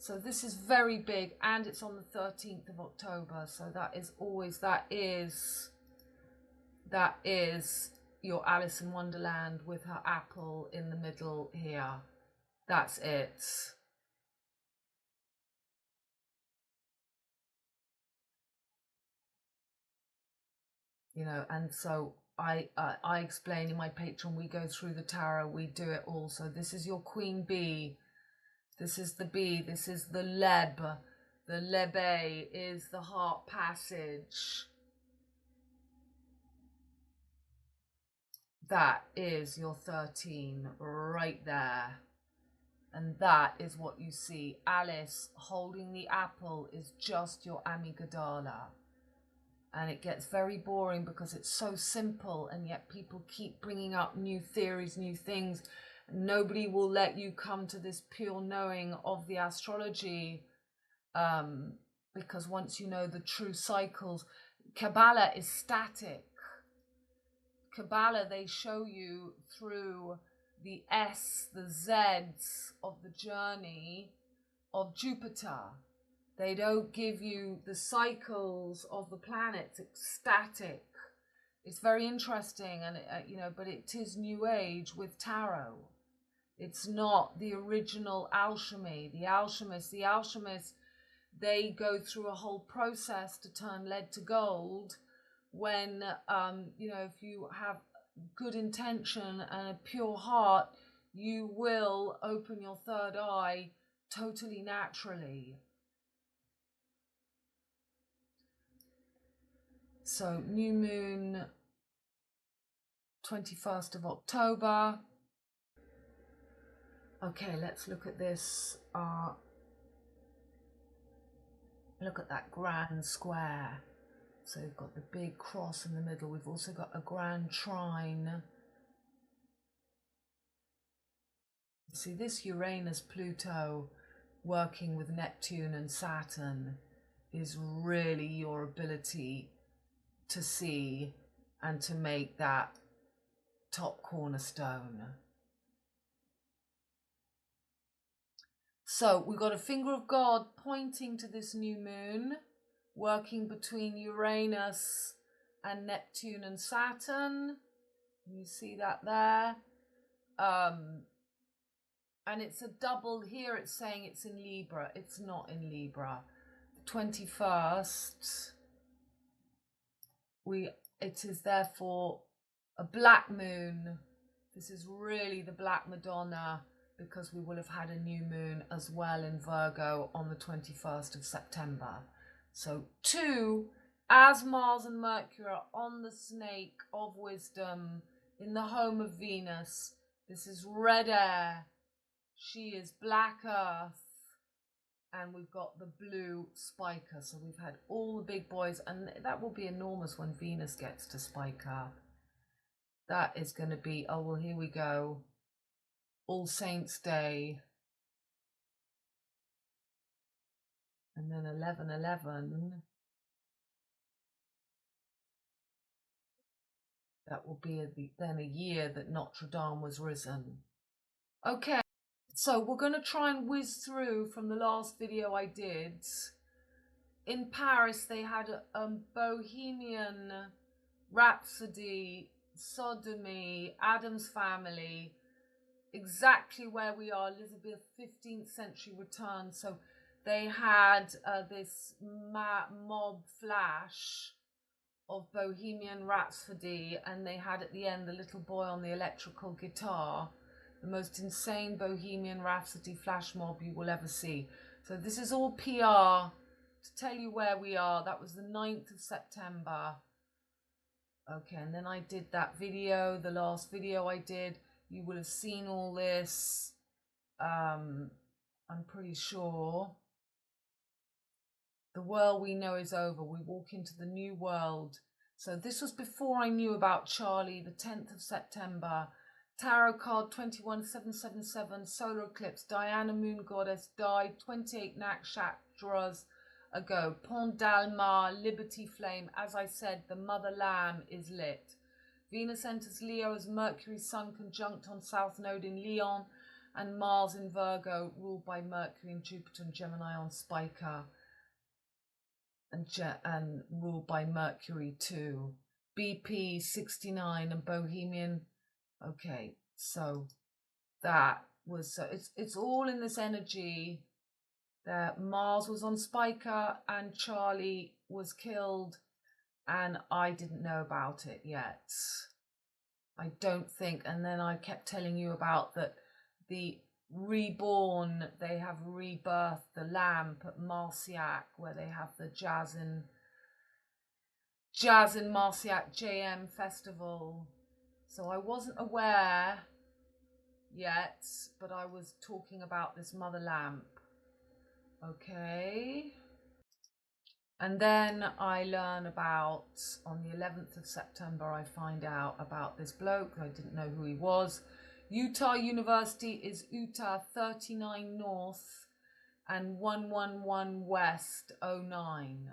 So this is very big, and it's on the 13th of October. So that is always, that is your Alice in Wonderland with her apple in the middle here. That's it. You know, and so I explain in my Patreon, we go through the tarot, we do it all. So this is your Queen Bee. This is the bee. This is the leb. The lebe is the heart passage. That is your 13 right there. And that is what you see. Alice holding the apple is just your amygdala. And it gets very boring because it's so simple, and yet people keep bringing up new theories, new things. Nobody will let you come to this pure knowing of the astrology, because once you know the true cycles, Kabbalah is static. Kabbalah, they show you through the S, the Zs of the journey of Jupiter. They don't give you the cycles of the planets. It's static. It's very interesting, and you know, but it is New Age with tarot. It's not the original alchemy. The alchemists, they go through a whole process to turn lead to gold. When you know, if you have good intention and a pure heart, you will open your third eye totally naturally. So new moon, 21st of October. Okay, let's look at this. Look at that grand square. So we've got the big cross in the middle. We've also got a grand trine. See, this Uranus-Pluto working with Neptune and Saturn is really your ability to see and to make that top cornerstone. So we've got a finger of God pointing to this new moon, working between Uranus and Neptune and Saturn. You see that there. And it's a double here. It's saying it's in Libra. It's not in Libra. The 21st. It is therefore a black moon. This is really the Black Madonna, because we will have had a new moon as well in Virgo on the 21st of September. So 2, as Mars and Mercury are on the snake of wisdom in the home of Venus, this is red air. She is black earth. And we've got the blue spiker. So we've had all the big boys, and that will be enormous when Venus gets to spiker. That is going to be, oh, well, here we go. All Saints Day. And then 11/11. That will be then a year that Notre Dame was risen. Okay. So we're going to try and whiz through from the last video I did. In Paris, they had a Bohemian Rhapsody, Sodomy, Addams Family, exactly where we are, Elizabeth 15th century return. So they had this mob flash of Bohemian Rhapsody, and they had at the end the little boy on the electrical guitar. The most insane Bohemian Rhapsody flash mob you will ever see. So this is all PR to tell you where we are. That was the 9th of September. Okay, and then I did that video, the last video I did. You will have seen all this. I'm pretty sure. The world we know is over. We walk into the new world. So this was before I knew about Charlie, the 10th of September. Tarot card 21777, solar eclipse. Diana, moon goddess, died 28 nakshatras ago. Pont d'Alma, liberty flame. As I said, the mother lamb is lit. Venus enters Leo as Mercury sun conjunct on South Node in Leon, and Mars in Virgo, ruled by Mercury and Jupiter and Gemini on Spica, and ruled by Mercury too. BP 69 and Bohemian. Okay, so that was, so it's all in this energy. That Mars was on Spica and Charlie was killed, and I didn't know about it yet. I don't think. And then I kept telling you about that the reborn, they have rebirthed the lamp at Marciac, where they have the Jazz in Marciac JM festival. So I wasn't aware yet, but I was talking about this mother lamp. Okay. And then I learn about, on the 11th of September, I find out about this bloke. I didn't know who he was. Utah University is Utah 39 North and 111 West 09.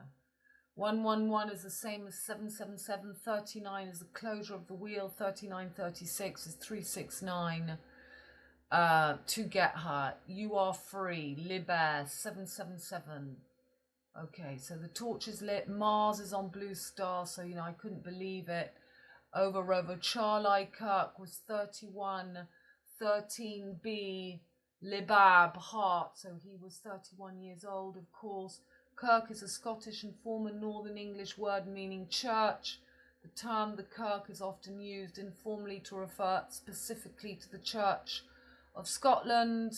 111 is the same as 777. 39 is the closure of the wheel. 3936 is 369. To get her. You are free. Liber 777. Okay, so the torch is lit. Mars is on blue star, so I couldn't believe it. Over Rover. Charlie Kirk was 31, 13B, Libab, heart, so he was 31 years old, of course. Kirk is a Scottish and former Northern English word meaning church. The term the Kirk is often used informally to refer specifically to the Church of Scotland.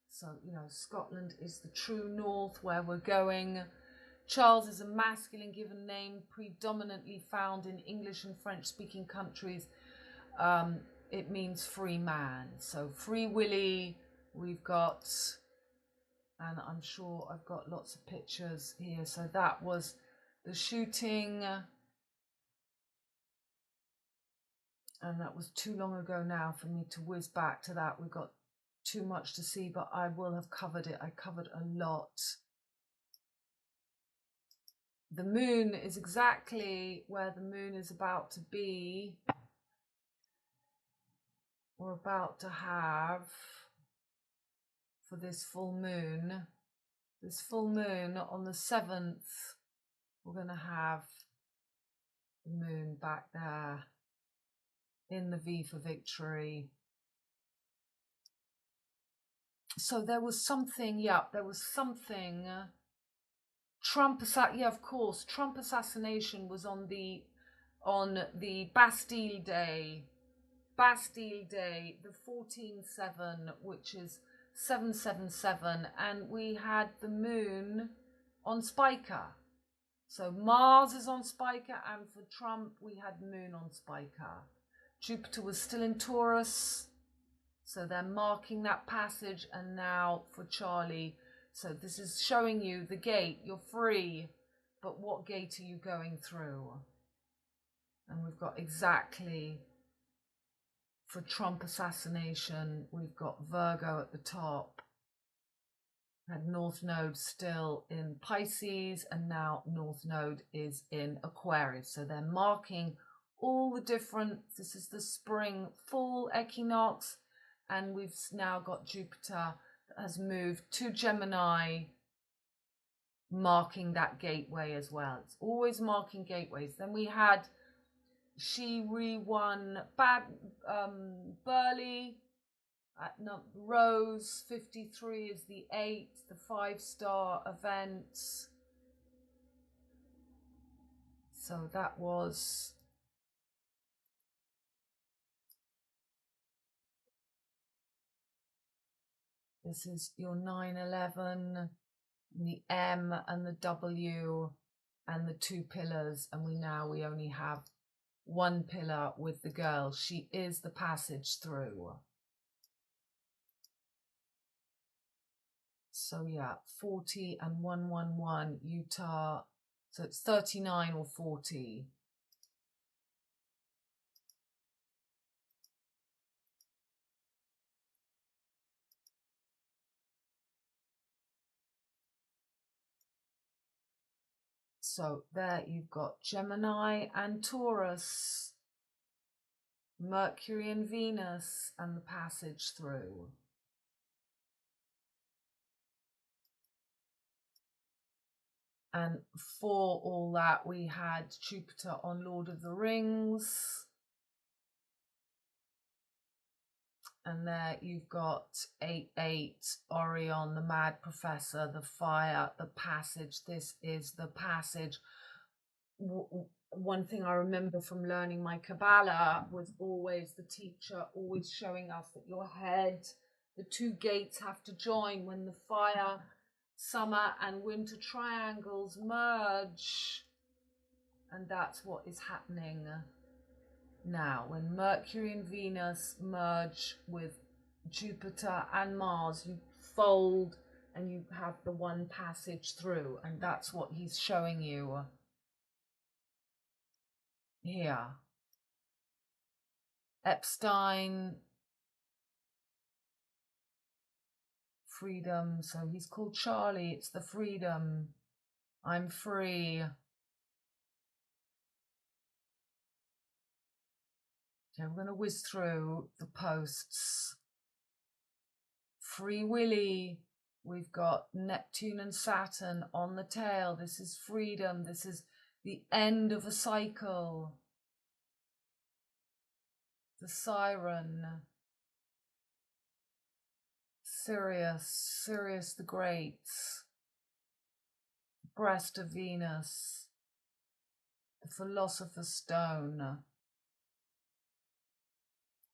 So, Scotland is the true north where we're going. Charles is a masculine given name predominantly found in English and French-speaking countries. It means free man. So Free Willy, we've got, and I'm sure I've got lots of pictures here. So that was the shooting. And that was too long ago now for me to whiz back to that. We've got too much to see, but I will have covered it. I covered a lot. The moon is exactly where the moon is about to be, or about to have, for this full moon. This full moon on the 7th, we're going to have the moon back there in the V for victory. So there was something, there was something. Trump assassination was on the Bastille Day, the 14/7, which is 777, and we had the moon on Spica. So Mars is on Spica, and for Trump we had moon on Spica. Jupiter was still in Taurus, so they're marking that passage. And now for Charlie, so this is showing you the gate. You're free, but what gate are you going through? And we've got exactly, for Trump assassination, we've got Virgo at the top. Had North Node still in Pisces, and now North Node is in Aquarius. So they're marking all the different, this is the spring full equinox, and we've now got Jupiter that has moved to Gemini, marking that gateway as well. It's always marking gateways. Then we had She Re-Won Burley at Rose 53 is the 8, the 5-star event. So that was, this is your 9/11, the M and the W and the 2 pillars, and we only have one pillar with the girl. She is the passage through. So yeah, 40 and 111 Utah. So it's 39 or 40. So there you've got Gemini and Taurus, Mercury and Venus, and the passage through. And for all that, we had Jupiter on Lord of the Rings. And there you've got 8-8, Orion, the Mad Professor, the Fire, the Passage. This is the passage. One thing I remember from learning my Kabbalah was always the teacher always showing us that your head, the two gates have to join when the fire, summer and winter triangles merge. And that's what is happening now when Mercury and Venus merge with Jupiter and Mars. You fold and you have the one passage through, and that's what he's showing you here. Epstein, freedom. So he's called Charlie. It's the freedom. I'm free. Okay, we're going to whiz through the posts. Free Willy. We've got Neptune and Saturn on the tail. This is freedom. This is the end of a cycle. The Siren. Sirius the Great. Breast of Venus. The Philosopher's Stone.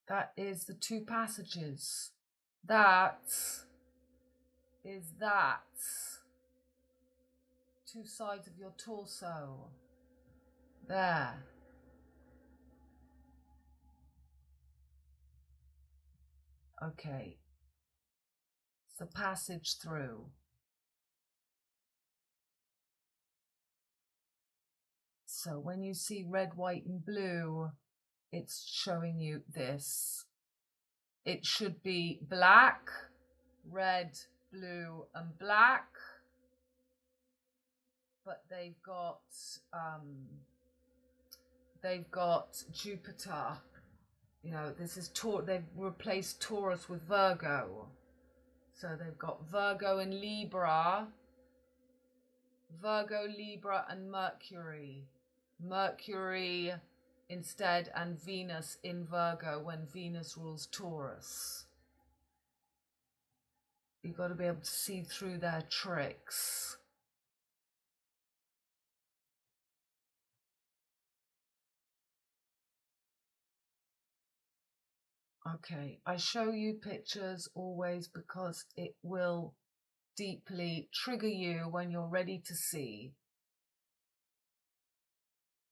That is the two passages. That is that. Two sides of your torso. There. Okay. It's the passage through. So when you see red, white, and blue, it's showing you this. It should be black, red, blue, and black. But they've got Jupiter. You know, this is they've replaced Taurus with Virgo. So they've got Virgo and Libra. Virgo, Libra, and Mercury. Mercury instead and Venus in Virgo when Venus rules Taurus. You've got to be able to see through their tricks. Okay, I show you pictures always because it will deeply trigger you when you're ready to see.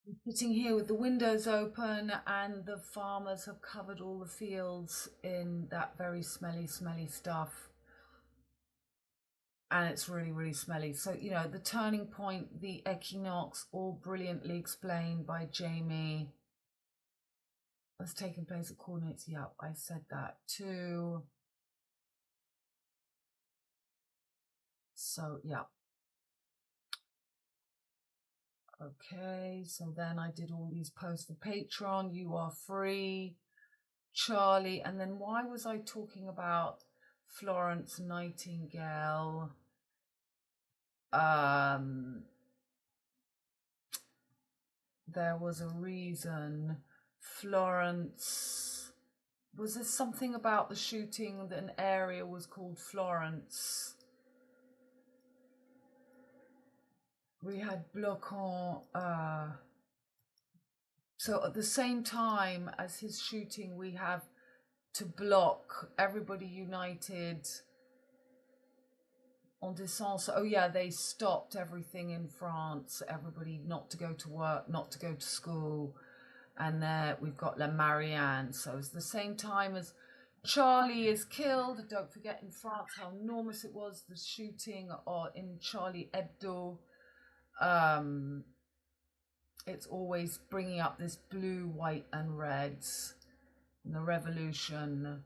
I'm sitting here with the windows open and the farmers have covered all the fields in that very smelly stuff. And it's really, really smelly. So, you know, the turning point, the equinox, all brilliantly explained by Jamie. That's taking place at coordinates. Yeah, I said that too. So, yeah. Okay, so then I did all these posts for Patreon. You are free. Charlie. And then why was I talking about Florence Nightingale? There was a reason. Florence, was there something about the shooting that an area was called Florence? We had Bloquant, so at the same time as his shooting we have to block Everybody United on Descente. Oh yeah, they stopped everything in France, everybody not to go to work, not to go to school. And there we've got La Marianne. So it's the same time as Charlie is killed. Don't forget in France how enormous it was, the shooting or in Charlie Hebdo. It's always bringing up this blue, white and reds in the revolution.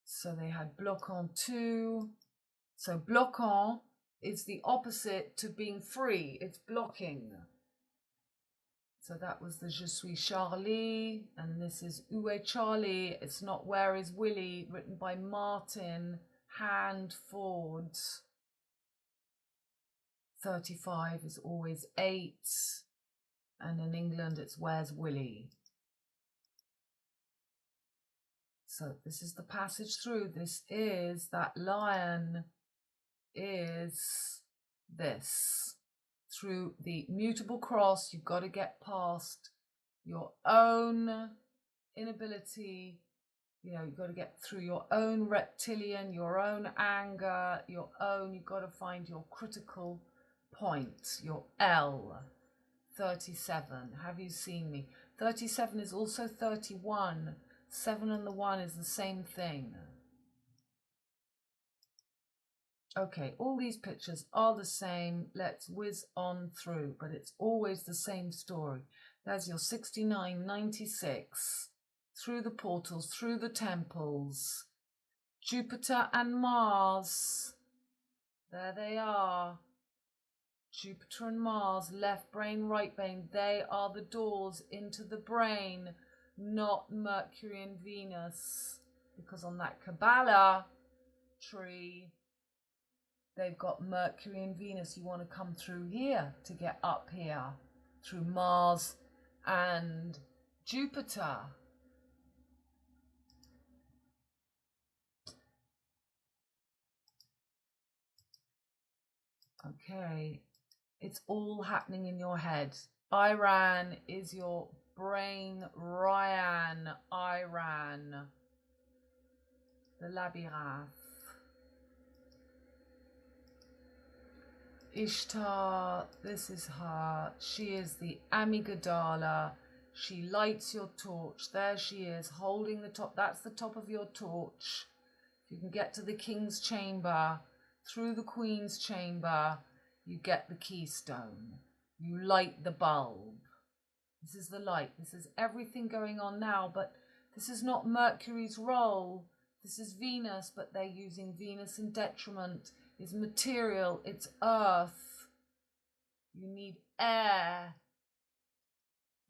So they had bloquant too. So bloquant is the opposite to being free. It's blocking. So that was the Je suis Charlie, and this is Où est Charlie? It's not Where is Willie, written by Martin Handford. 35 is always 8, and in England it's Where's Willie? So this is the passage through. This is that lion is this. Through the mutable cross, you've got to get past your own inability. You know, you've got to get through your own reptilian, your own anger, you've got to find your critical point, your L. 37. Have you seen me? 37 is also 31. 7 and the 1 is the same thing. Okay, all these pictures are the same. Let's whiz on through, but it's always the same story. There's your 69, 96, through the portals, through the temples. Jupiter and Mars, there they are. Jupiter and Mars, left brain, right brain, they are the doors into the brain, not Mercury and Venus, because on that Kabbalah tree, they've got Mercury and Venus. You want to come through here to get up here, through Mars and Jupiter. Okay, it's all happening in your head. Iran is your brain. Ryan, Iran, the labyrinth. Ishtar, this is her. She is the amygdala. She lights your torch. There she is, holding the top. That's the top of your torch. If you can get to the king's chamber, through the queen's chamber, you get the keystone. You light the bulb. This is the light. This is everything going on now, but this is not Mercury's role. This is Venus, but they're using Venus in detriment. It's material, it's earth. You need air.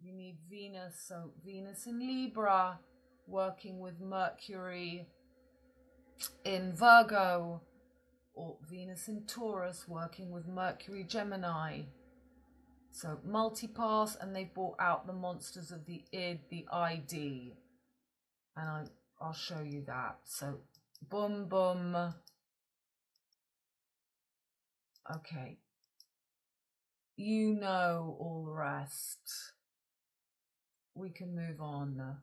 You need Venus, so Venus in Libra, working with Mercury in Virgo, or Venus in Taurus, working with Mercury Gemini. So multipass, and they've brought out the monsters of the id, the ID. And I'll show you that. So boom, boom. Okay. You know all the rest. We can move on.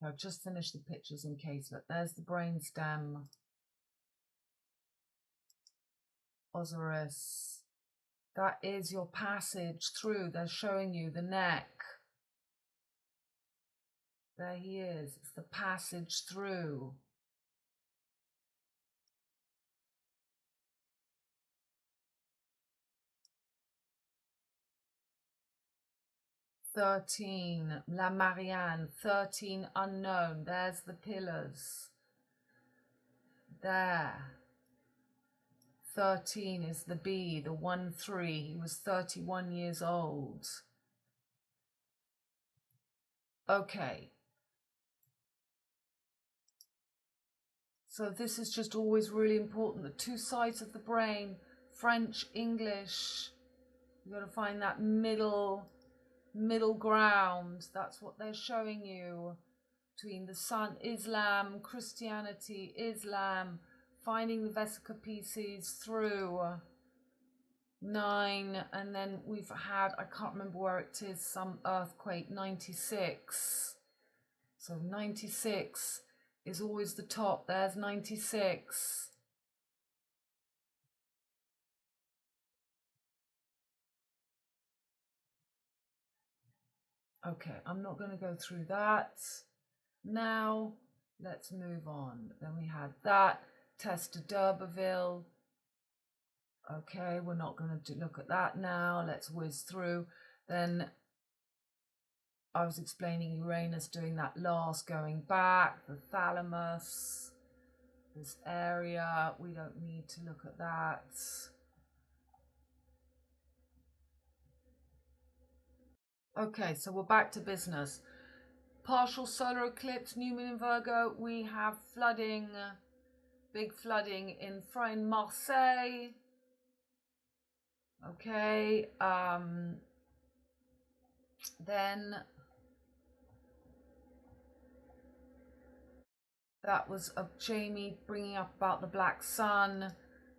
I've just finished the pictures in case, but there's the brainstem. Osiris. That is your passage through. They're showing you the neck. There he is. It's the passage through. "13, La Marianne, 13 unknown." There's the pillars. There. 13 is the B, the 1-3. He was 31 years old. Okay. So this is just always really important. The two sides of the brain, French, English. You've got to find that middle ground. That's what they're showing you between the sun, Islam, Christianity, Islam, finding the Vesica pieces through 9, and then we've had, I can't remember where it is, some earthquake, 96. So 96 is always the top. There's 96. Okay, I'm not going to go through that. Now, let's move on. Then we had that, Testa d'Urberville. Okay, we're not going to look at that now. Let's whiz through. Then I was explaining Uranus doing that last going back, the thalamus, this area. We don't need to look at that. Okay, so we're back to business. Partial solar eclipse, new moon in Virgo. We have flooding, big flooding in Marseille. Okay, then that was Jamie bringing up about the Black Sun,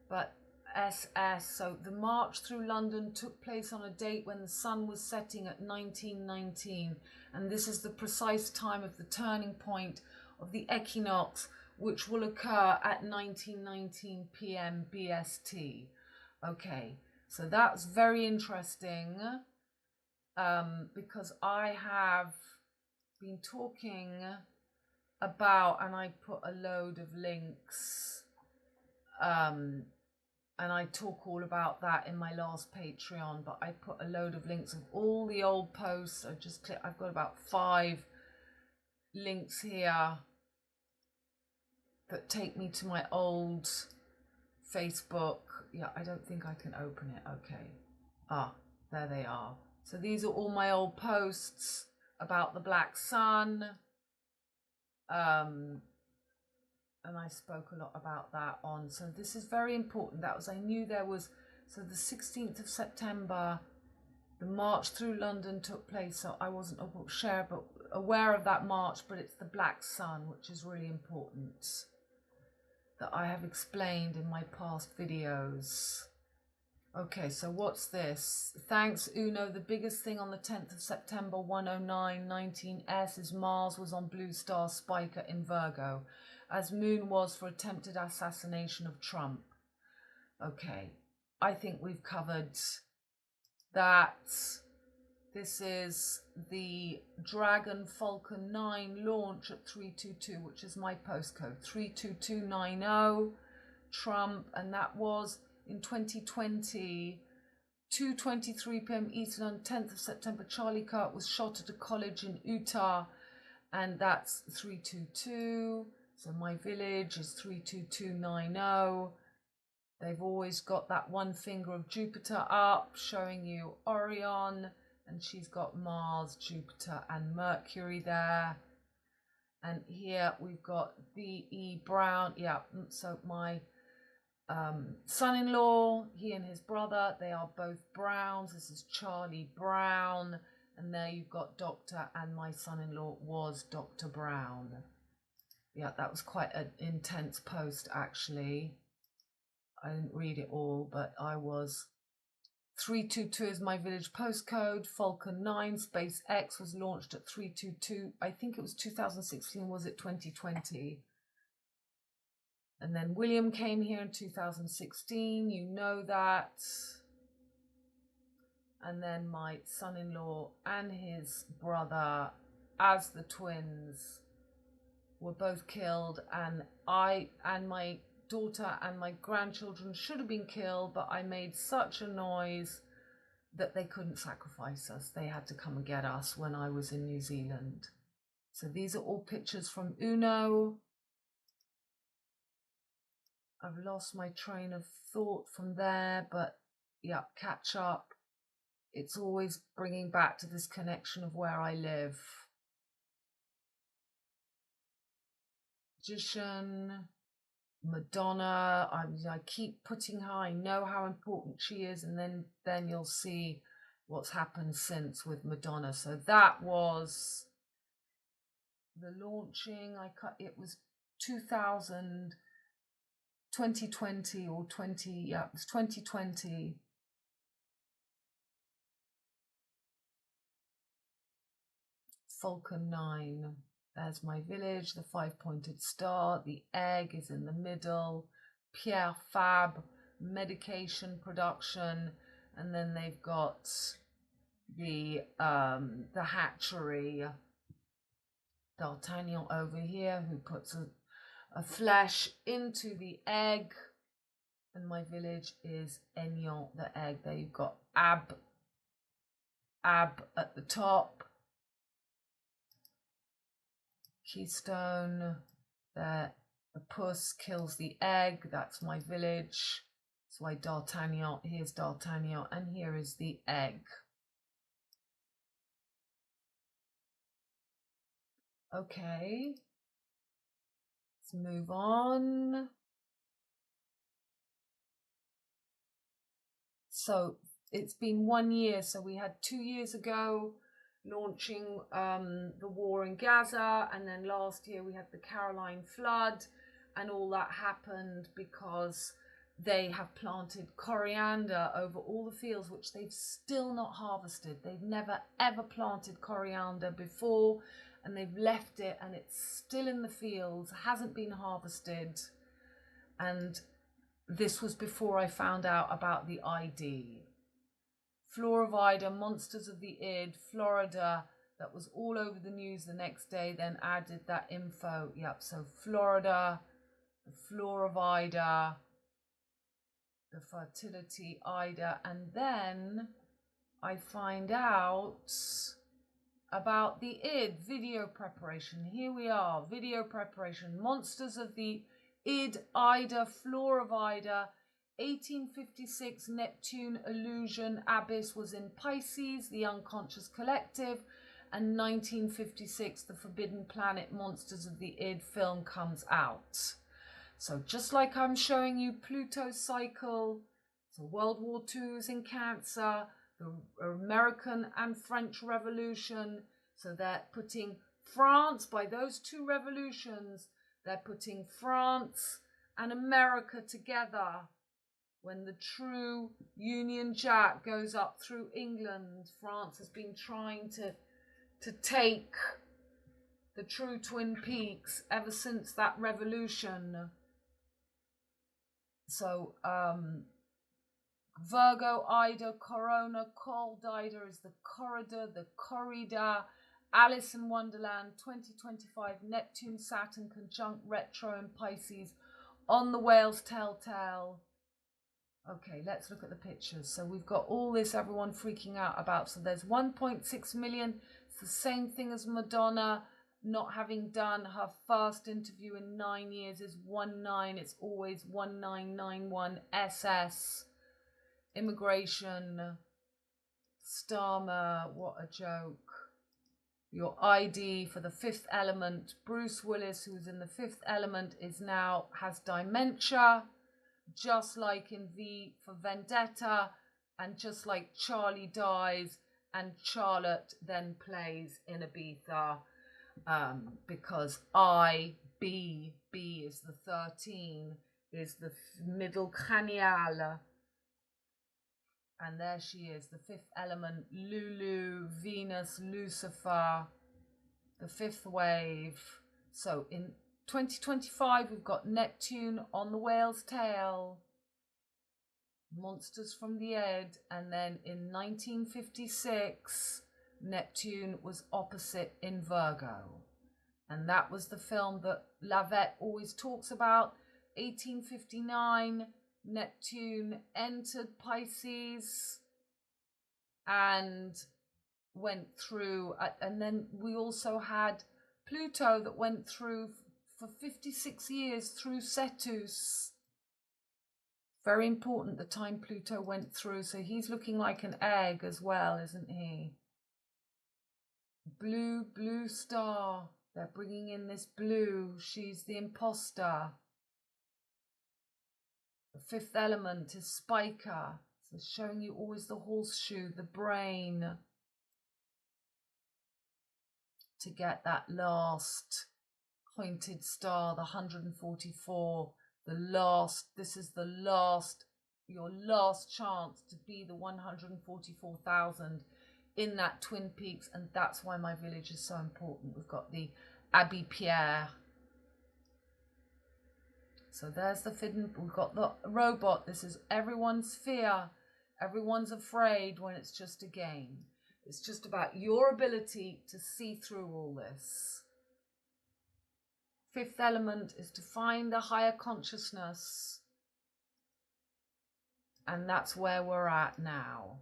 but SS. So the march through London took place on a date when the sun was setting at 1919, and this is the precise time of the turning point of the equinox, which will occur at 1919 p.m. BST. Okay, so that's very interesting, because I have been talking about, and I put a load of links, and I talk all about that in my last Patreon, but I put a load of links of all the old posts. I've got about 5 links here that take me to my old Facebook. Yeah, I don't think I can open it. Okay. Ah, there they are. So these are all my old posts about the Black Sun. And I spoke a lot about that on. So this is very important. I knew there was, so the 16th of September, the march through London took place. So I wasn't aware of that march, but it's the Black Sun, which is really important, that I have explained in my past videos. Okay, so what's this? Thanks, Uno. The biggest thing on the 10th of September 109/19S is Mars was on Blue Star Spica in Virgo, as Moon was for attempted assassination of Trump. Okay, I think we've covered that. This is the Dragon Falcon 9 launch at 322, which is my postcode, 32290, Trump, and that was in 2020, 2:23 p.m. Eastern on 10th of September. Charlie Kirk was shot at a college in Utah, and that's 322. So my village is 32290. They've always got that one finger of Jupiter up, showing you Orion, and she's got Mars, Jupiter, and Mercury there. And here we've got B.E. Brown. Yeah, so my son-in-law, he and his brother, they are both Browns. This is Charlie Brown, and there you've got Doctor, and my son-in-law was Dr. Brown. Yeah, that was quite an intense post, actually. I didn't read it all, but I was. 322 is my village postcode. Falcon 9 SpaceX was launched at 322. I think it was 2016, was it 2020? And then William came here in 2016, you know that. And then my son-in-law and his brother, as the twins, were both killed. And I and my daughter and my grandchildren should have been killed, but I made such a noise that they couldn't sacrifice us. They had to come and get us when I was in New Zealand. So these are all pictures from Uno. I've lost my train of thought from there, but yeah, catch up. It's always bringing back to this connection of where I live. Magician, Madonna. I keep putting her. I know how important she is, and then you'll see what's happened since with Madonna. So that was the launching. It was 2020 or 20, yeah, it was 2020. Falcon 9. There's my village, the 5-pointed star, the egg is in the middle, Pierre Fab, medication production, and then they've got the hatchery. D'Artagnan over here, who puts a flesh into the egg, and my village is Aignan, the egg. There you've got Ab at the top, keystone there. The puss kills the egg. That's my village. That's why D'Artagnan, here's D'Artagnan, and here is the egg. Okay, let's move on. So it's been 1 year. So we had 2 years ago launching the war in Gaza, and then last year we had the Caroline flood, and all that happened because they have planted coriander over all the fields, which they've still not harvested. They've never ever planted coriander before, and they've left it, and it's still in the fields, hasn't been harvested. And this was before I found out about the ID. Florovida, Monsters of the Id, Florida, that was all over the news the next day, then added that info. Yep, so Florida, the Florovida, the fertility Ida, and then I find out about the Id video preparation. Here we are, video preparation, Monsters of the Id, Ida, Florovida, 1856 Neptune illusion, Abyss was in Pisces, the unconscious collective, and 1956 the Forbidden Planet Monsters of the Id film comes out. So just like I'm showing you Pluto's cycle, so World War II is in Cancer, the American and French Revolution, so they're putting France, by those two revolutions, they're putting France and America together. When the true Union Jack goes up through England, France has been trying to take the true Twin Peaks ever since that revolution. So Virgo, Ida, Corona, Cold Ida is the corridor, the corrida, Alice in Wonderland, 2025, Neptune, Saturn, conjunct retro in Pisces, on the whale's telltale. Okay, let's look at the pictures. So we've got all this everyone freaking out about. So there's 1.6 million. It's the same thing as Madonna not having done her first interview in 9 years is 19. It's always 1991 SS. Immigration. Starmer, what a joke. Your ID for the Fifth Element. Bruce Willis, who's in the Fifth Element, has dementia. Just like in V for Vendetta, and just like Charlie dies and Charlotte then plays in Ibiza, because B is the 13, is the middle cranial, and there she is, the Fifth Element, Lulu, Venus, Lucifer, the fifth wave. So in 2025, we've got Neptune on the whale's tail, Monsters from the Ed, and then in 1956, Neptune was opposite in Virgo. And that was the film that Lavette always talks about. 1859, Neptune entered Pisces and went through, and then we also had Pluto that went through for 56 years through Cetus. Very important the time Pluto went through. So he's looking like an egg as well, isn't he? Blue star. They're bringing in this blue. She's the imposter. The Fifth Element is Spiker. So showing you always the horseshoe, the brain. To get that last pointed star, the 144, the last, this is the last, your last chance to be the 144,000 in that Twin Peaks, and that's why my village is so important. We've got the Abbey Pierre. So there's the Fidden, we've got the robot. This is everyone's fear. Everyone's afraid when it's just a game. It's just about your ability to see through all this. Fifth element is to find the higher consciousness. And that's where we're at now.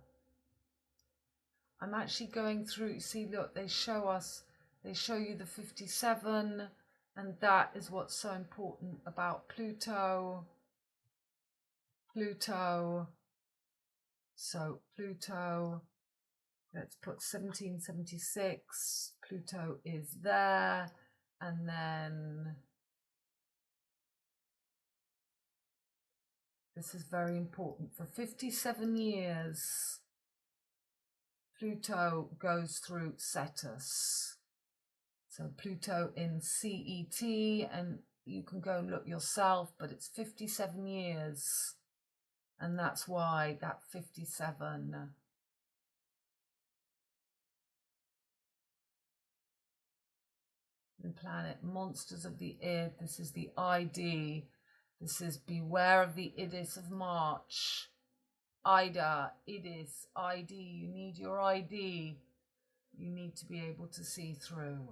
I'm actually going through, see, look, they show you the 57, and that is what's so important about Pluto. So Pluto, let's put 1776, Pluto is there, and then this is very important. For 57 years, Pluto goes through Cetus. So Pluto in CET, and you can go and look yourself, but it's 57 years. And that's why that 57. The planet, monsters of the id. This is the ID. This is beware of the Idis of March. Ida, Idis, ID. You need your ID. You need to be able to see through.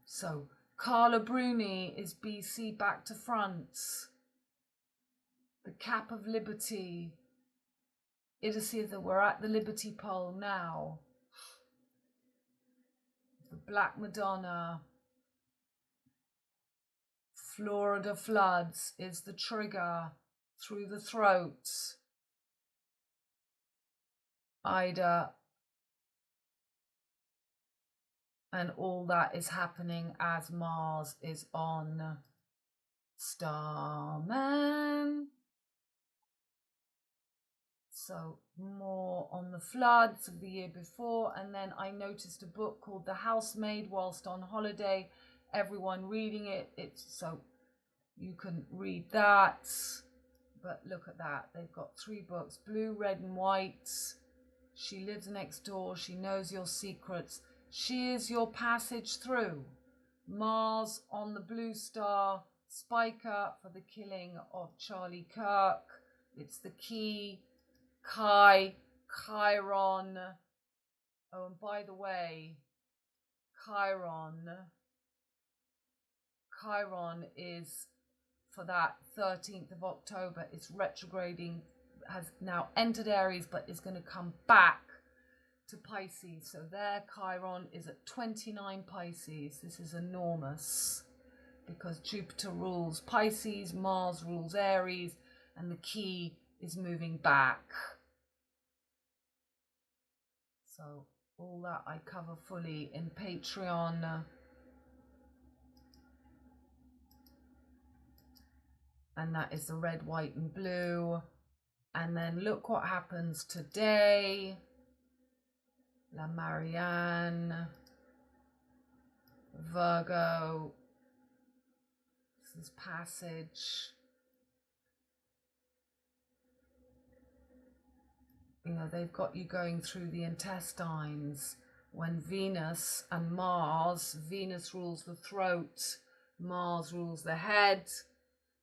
So Carla Bruni is BC back to front. The cap of liberty. Idis, we're at the Liberty Pole now. The Black Madonna. Florida floods is the trigger through the throat. Ida. And all that is happening as Mars is on Starman. So more on the floods of the year before. And then I noticed a book called The Housemaid whilst on holiday. Everyone reading it. So you can read that. But look at that. They've got 3 books. Blue, red and white. She lives next door. She knows your secrets. She is your passage through. Mars on the blue star. Spiker for the killing of Charlie Kirk. It's the key. Chiron. Oh, and by the way, Chiron is for that 13th of October. It's retrograding, has now entered Aries, but is going to come back to Pisces. So there, Chiron is at 29 Pisces. This is enormous because Jupiter rules Pisces, Mars rules Aries, and the key is moving back. So all that I cover fully in Patreon. And that is the red, white and blue. And then look what happens today. La Marianne, Virgo. This is passage. You know, they've got you going through the intestines. When Venus and Mars, Venus rules the throat, Mars rules the head,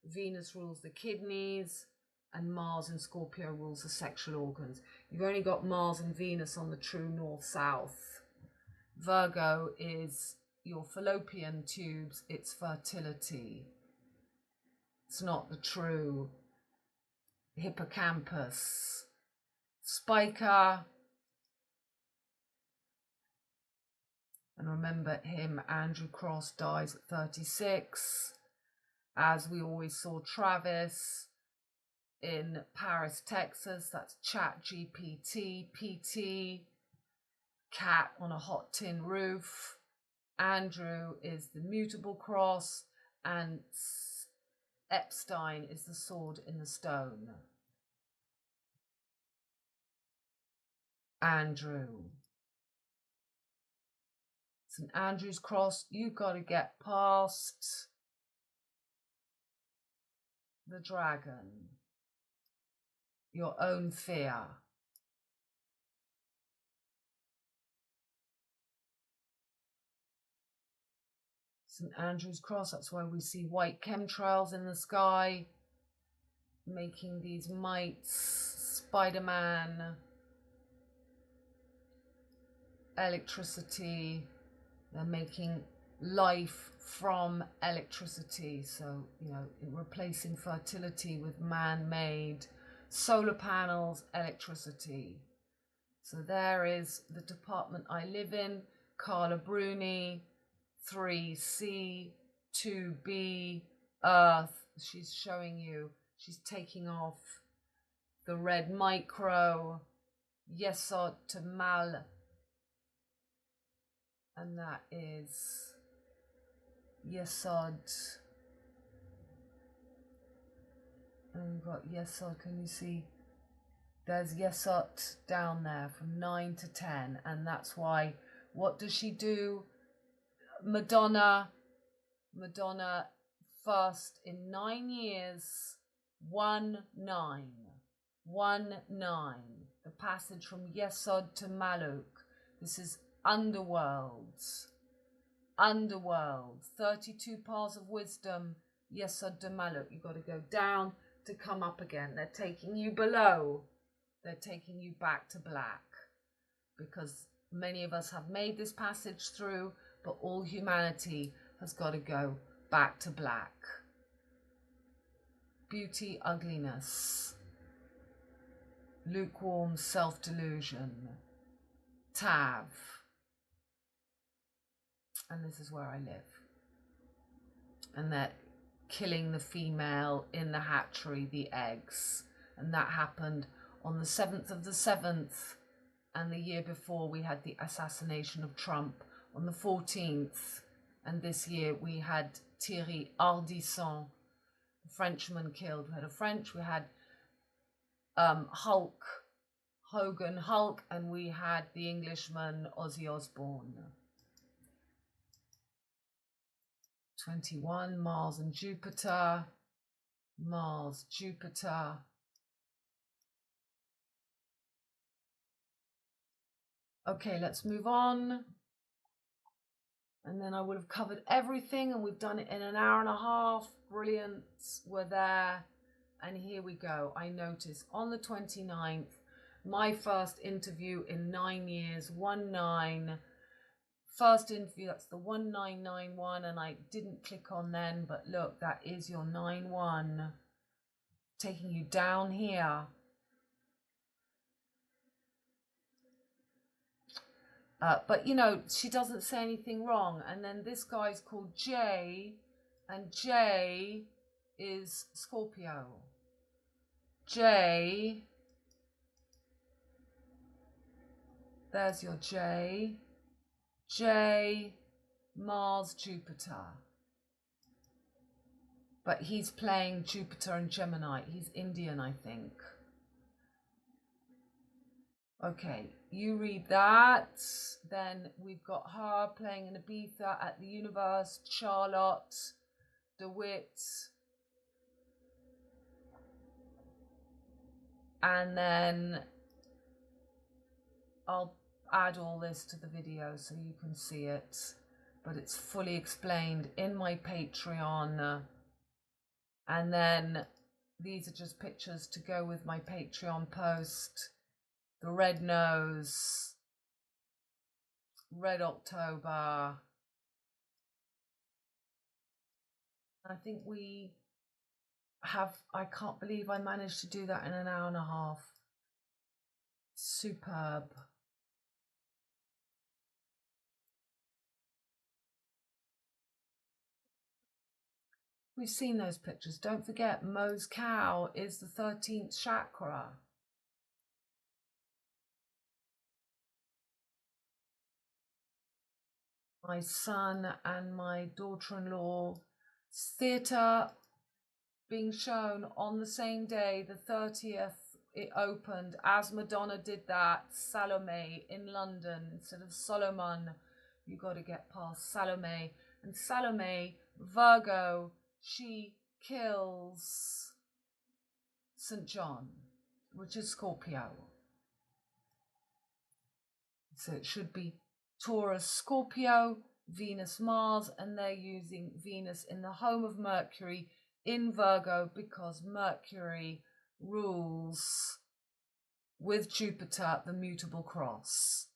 Venus rules the kidneys, and Mars in Scorpio rules the sexual organs. You've only got Mars and Venus on the true north-south. Virgo is your fallopian tubes, it's fertility. It's not the true hippocampus. Spiker. And remember him, Andrew Cross dies at 36. As we always saw Travis in Paris, Texas. That's ChatGPT, PT, cat on a hot tin roof. Andrew is the mutable cross, and Epstein is the sword in the stone. Andrew. St. Andrew's cross, you've got to get past the dragon, your own fear. St. Andrew's cross, that's why we see white chemtrails in the sky, making these mites, Spider-Man. electricity. They're making life from electricity. So, you know, replacing fertility with man-made solar panels, electricity. So there is the department I live in, Carla Bruni, 3C, 2B, Earth. She's showing you, she's taking off the red micro, Yesod to Mal, and that is Yesod. And we've got Yesod, can you see? There's Yesod down there from 9 to 10, and that's why, what does she do? Madonna first in 9 years, 1-9, the passage from Yesod to Maluk. This is underworld, 32 paths of wisdom, Yesod to Maluk. You've got to go down to come up again. They're taking you below. They're taking you back to black, because many of us have made this passage through, but all humanity has got to go back to black. Beauty, ugliness, lukewarm self-delusion, Tav. And this is where I live. And they're killing the female in the hatchery, the eggs. And that happened on the 7th of the 7th. And the year before we had the assassination of Trump on the 14th. And this year we had Thierry Ardisson, a Frenchman killed. We had a French, we had Hogan Hulk, and we had the Englishman Ozzy Osbourne. 21, Mars and Jupiter. Mars, Jupiter. Okay, let's move on. And then I would have covered everything, and we've done it in an hour and a half. Brilliant. We're there. And here we go. I noticed on the 29th, my first interview in 9 years, 1-9. First interview, that's the 1991, and I didn't click on then, but look, that is your 9-1. Taking you down here. But, you know, she doesn't say anything wrong. And then this guy's called Jay, and Jay is Scorpio. Jay. There's your Jay. Jay, Mars, Jupiter. But he's playing Jupiter and Gemini. He's Indian, I think. Okay, you read that. Then we've got her playing in Ibiza at the Universe, Charlotte, DeWitt. And then I'll add all this to the video so you can see it. But it's fully explained in my Patreon. And then these are just pictures to go with my Patreon post. The red nose, red OctOber. I think we have, I can't believe I managed to do that in an hour and a half. Superb. We've seen those pictures. Don't forget, Mo's cow is the 13th chakra. My son and my daughter-in-law theatre being shown on the same day, the 30th, it opened as Madonna did that, Salome in London. Instead of Solomon, you got to get past Salome. And Salome, Virgo, she kills St. John, which is Scorpio. So it should be Taurus, Scorpio, Venus, Mars, and they're using Venus in the home of Mercury in Virgo because Mercury rules with Jupiter the mutable cross.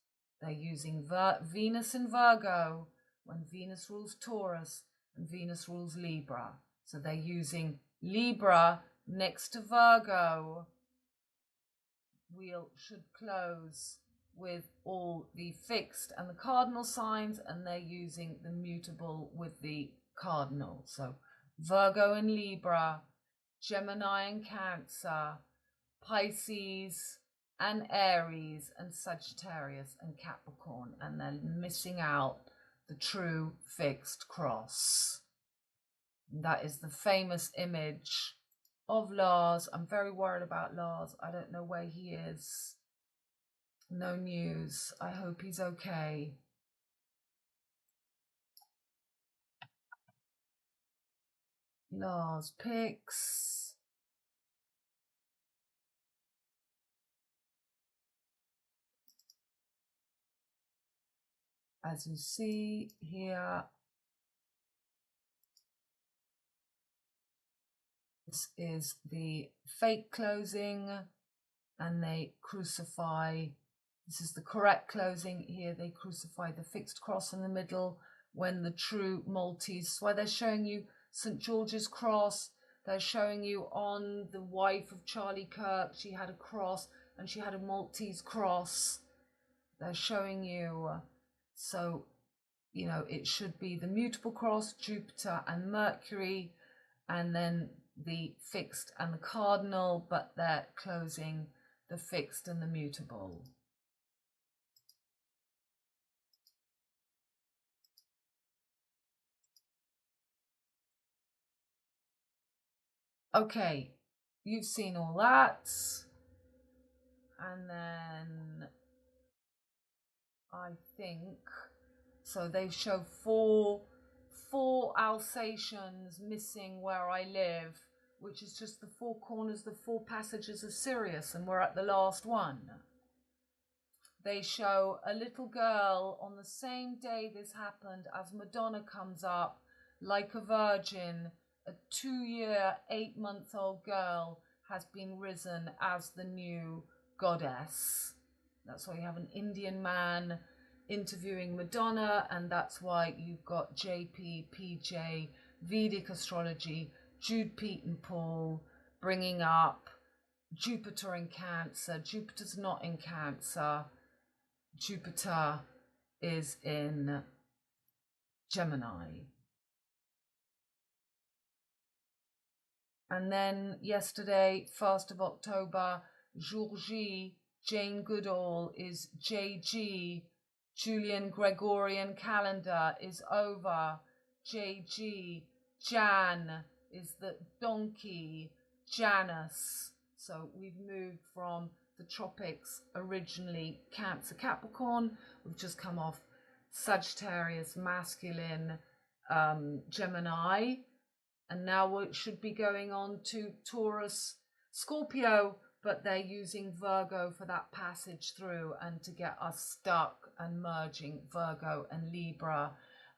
They're using Venus in Virgo when Venus rules Taurus and Venus rules Libra. So they're using Libra next to Virgo. Wheel should close with all the fixed and the cardinal signs, and they're using the mutable with the cardinal. So Virgo and Libra, Gemini and Cancer, Pisces and Aries, and Sagittarius and Capricorn, and they're missing out the true fixed cross. And that is the famous image of Lars. I'm very worried about Lars. I don't know where he is. No news. I hope he's okay. Lars pics. As you see here, this is the fake closing, and they crucify. This is the correct closing. Here they crucify the fixed cross in the middle when the true Maltese. Why they're showing you St. George's cross. They're showing you on the wife of Charlie Kirk. She had a cross and she had a Maltese cross. They're showing you. So, you know, it should be the mutable cross, Jupiter and Mercury, and then the fixed and the cardinal, but they're closing the fixed and the mutable. Okay, you've seen all that. And then I think, so they show four Alsatians missing where I live, which is just the four corners, the four passages of Sirius, and we're at the last one. They show a little girl on the same day this happened as Madonna comes up like a virgin. A 2-year, 8-month-old girl has been risen as the new goddess. That's why you have an Indian man interviewing Madonna, and that's why you've got JP, PJ, Vedic astrology, Jude, Pete and Paul bringing up Jupiter in Cancer. Jupiter's not in Cancer. Jupiter is in Gemini. And then yesterday, 1st of October, Jour J, Jane Goodall is JG, Julian Gregorian calendar is over, JG, Jan is the donkey, Janus. So we've moved from the tropics, originally Cancer, Capricorn. We've just come off Sagittarius, masculine, Gemini. And now it should be going on to Taurus, Scorpio, but they're using Virgo for that passage through and to get us stuck and merging Virgo and Libra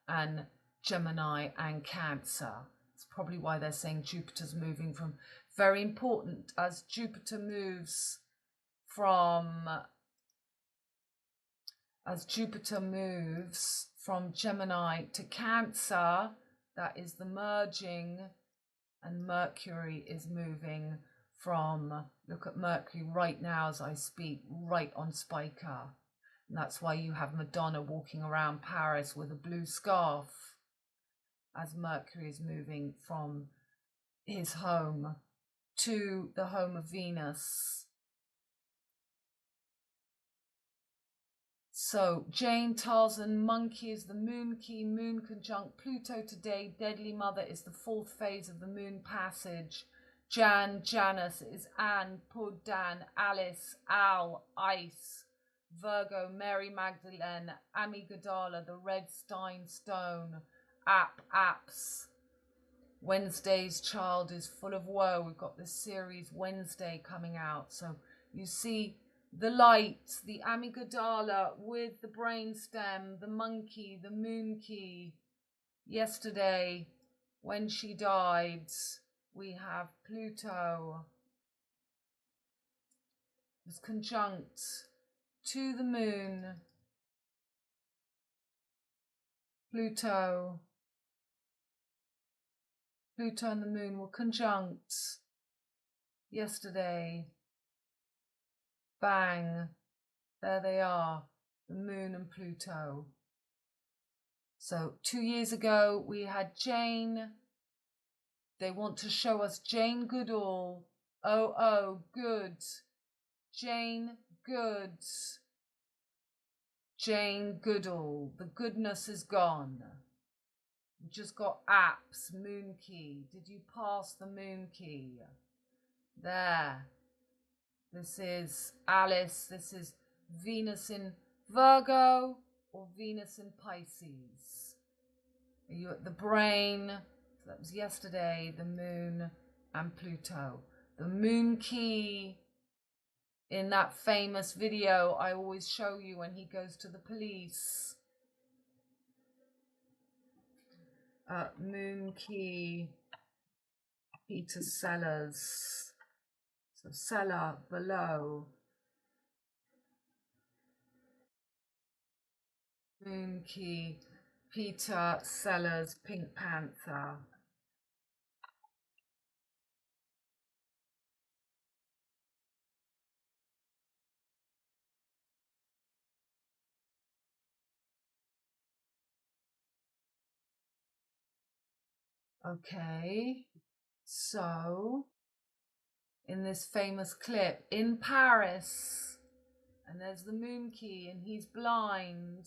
and Gemini and Cancer. It's probably why they're saying Jupiter's moving from, very important, as Jupiter moves from Gemini to Cancer. That is the merging, and Mercury is moving from, look at Mercury right now as I speak, right on Spica. And that's why you have Madonna walking around Paris with a blue scarf, as Mercury is moving from his home to the home of Venus. So Jane, Tarzan, Monkey is the moon key, moon conjunct Pluto today. Deadly Mother is the 4th phase of the moon passage. Jan, Janus is Anne, Pud, Dan, Alice, Al, Ice. Virgo, Mary Magdalene, Amygdala, the red Stein stone. Apps. Wednesday's child is full of woe. We've got this series Wednesday coming out. So you see the light, the amygdala with the brainstem, the monkey, the moon key. Yesterday, when she died, we have Pluto was conjunct to the moon Pluto. Pluto and the moon were conjunct yesterday. Bang. There they are, the moon and Pluto. So 2 years ago, we had Jane. They want to show us Jane Goodall. Oh, good. Jane Good. Jane Goodall. The goodness is gone. We just got apps, moon key. Did you pass the moon key? There. This is Alice. This is Venus in Virgo or Venus in Pisces. Are you at the brain? So that was yesterday, the moon and Pluto. The moon key in that famous video I always show you when he goes to the police. Moon key, Peter Sellers. So Seller below. Moon key, Peter Sellers, Pink Panther. Okay, so in this famous clip in Paris, and there's the moon key and he's blind,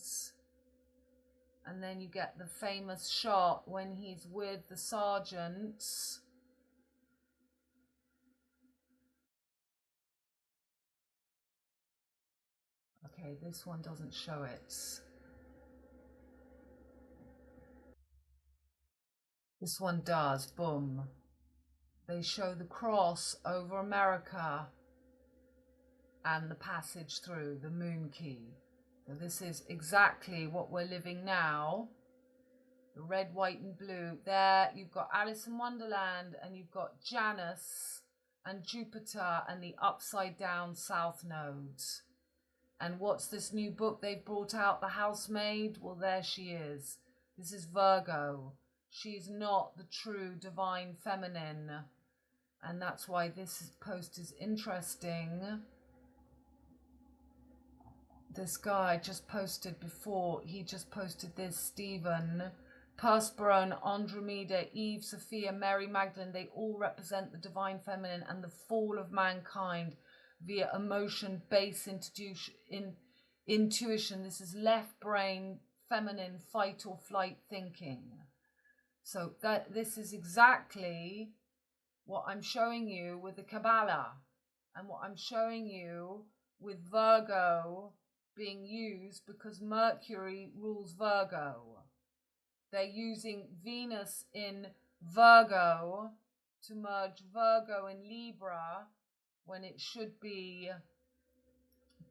and then you get the famous shot when he's with the sergeant. Okay, this one doesn't show it. This one does, boom. They show the cross over America and the passage through, the moon key. So this is exactly what we're living now. The red, white and blue. There you've got Alice in Wonderland and you've got Janus and Jupiter and the upside down south node. And what's this new book they've brought out, The Housemaid? Well, there she is. This is Virgo. She's not the true divine feminine. And that's why this post is interesting. This guy just posted before, he just posted this, Stephen. Persephone, Andromeda, Eve, Sophia, Mary Magdalene, they all represent the divine feminine and the fall of mankind via emotion, base intuition. This is left brain, feminine, fight or flight thinking. So this is exactly what I'm showing you with the Kabbalah and what I'm showing you with Virgo being used because Mercury rules Virgo. They're using Venus in Virgo to merge Virgo and Libra when it should be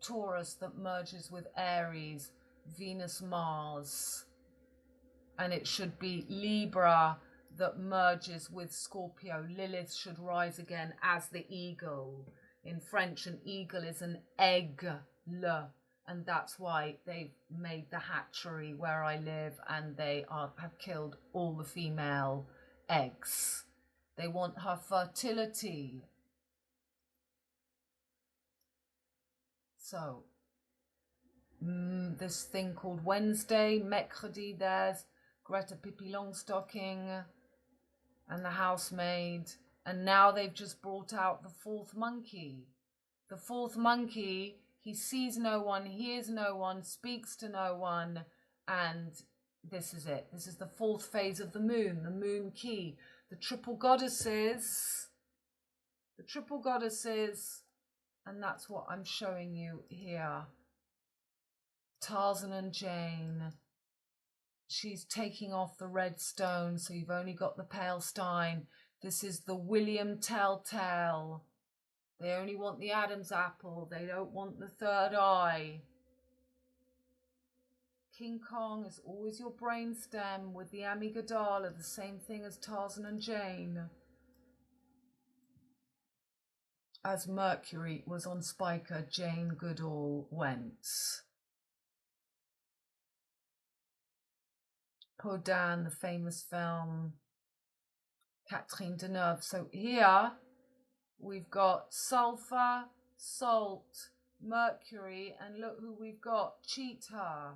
Taurus that merges with Aries, Venus, Mars. And it should be Libra that merges with Scorpio. Lilith should rise again as the eagle. In French, an eagle is an aigle. And that's why they've made the hatchery where I live and they have killed all the female eggs. They want her fertility. So, this thing called Wednesday, Mercredi, there's Greta Pippi Longstocking and the housemaid. And now they've just brought out the fourth monkey. The fourth monkey, he sees no one, hears no one, speaks to no one. And this is it. This is the fourth phase of the moon key. The triple goddesses. The triple goddesses. And that's what I'm showing you here. Tarzan and Jane. She's taking off the red stone, so you've only got the pale stein. This is the William Telltale. They only want the Adam's apple. They don't want the third eye. King Kong is always your brainstem with the amygdala, the same thing as Tarzan and Jane. As Mercury was on Spiker, Jane Goodall went. Podin, the famous film, Catherine Deneuve. So here we've got sulfur, salt, mercury, and look who we've got. Cheat her.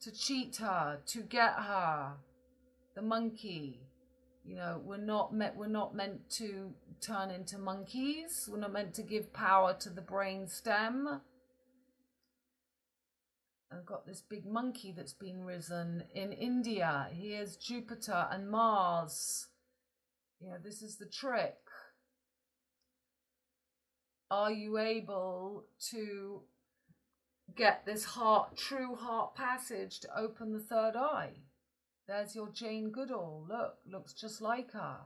To cheat her, to get her. The monkey. You know, we're not meant to turn into monkeys. We're not meant to give power to the brain stem. I've got this big monkey that's been risen in India. Here's Jupiter and Mars. Yeah, this is the trick. Are you able to get this true heart passage to open the third eye? There's your Jane Goodall. Look, looks just like her.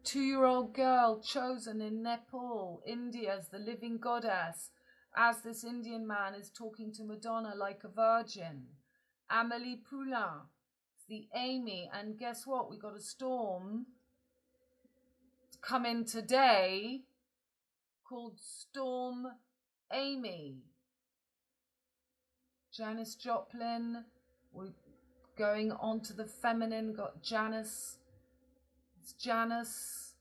2-year-old girl chosen in Nepal, India, as the living goddess, as this Indian man is talking to Madonna like a virgin. Amélie Poulain, the Amy, and guess what? We got a storm to come in today called Storm Amy. Janis Joplin, we're going on to the feminine, got Janice, it's Janice,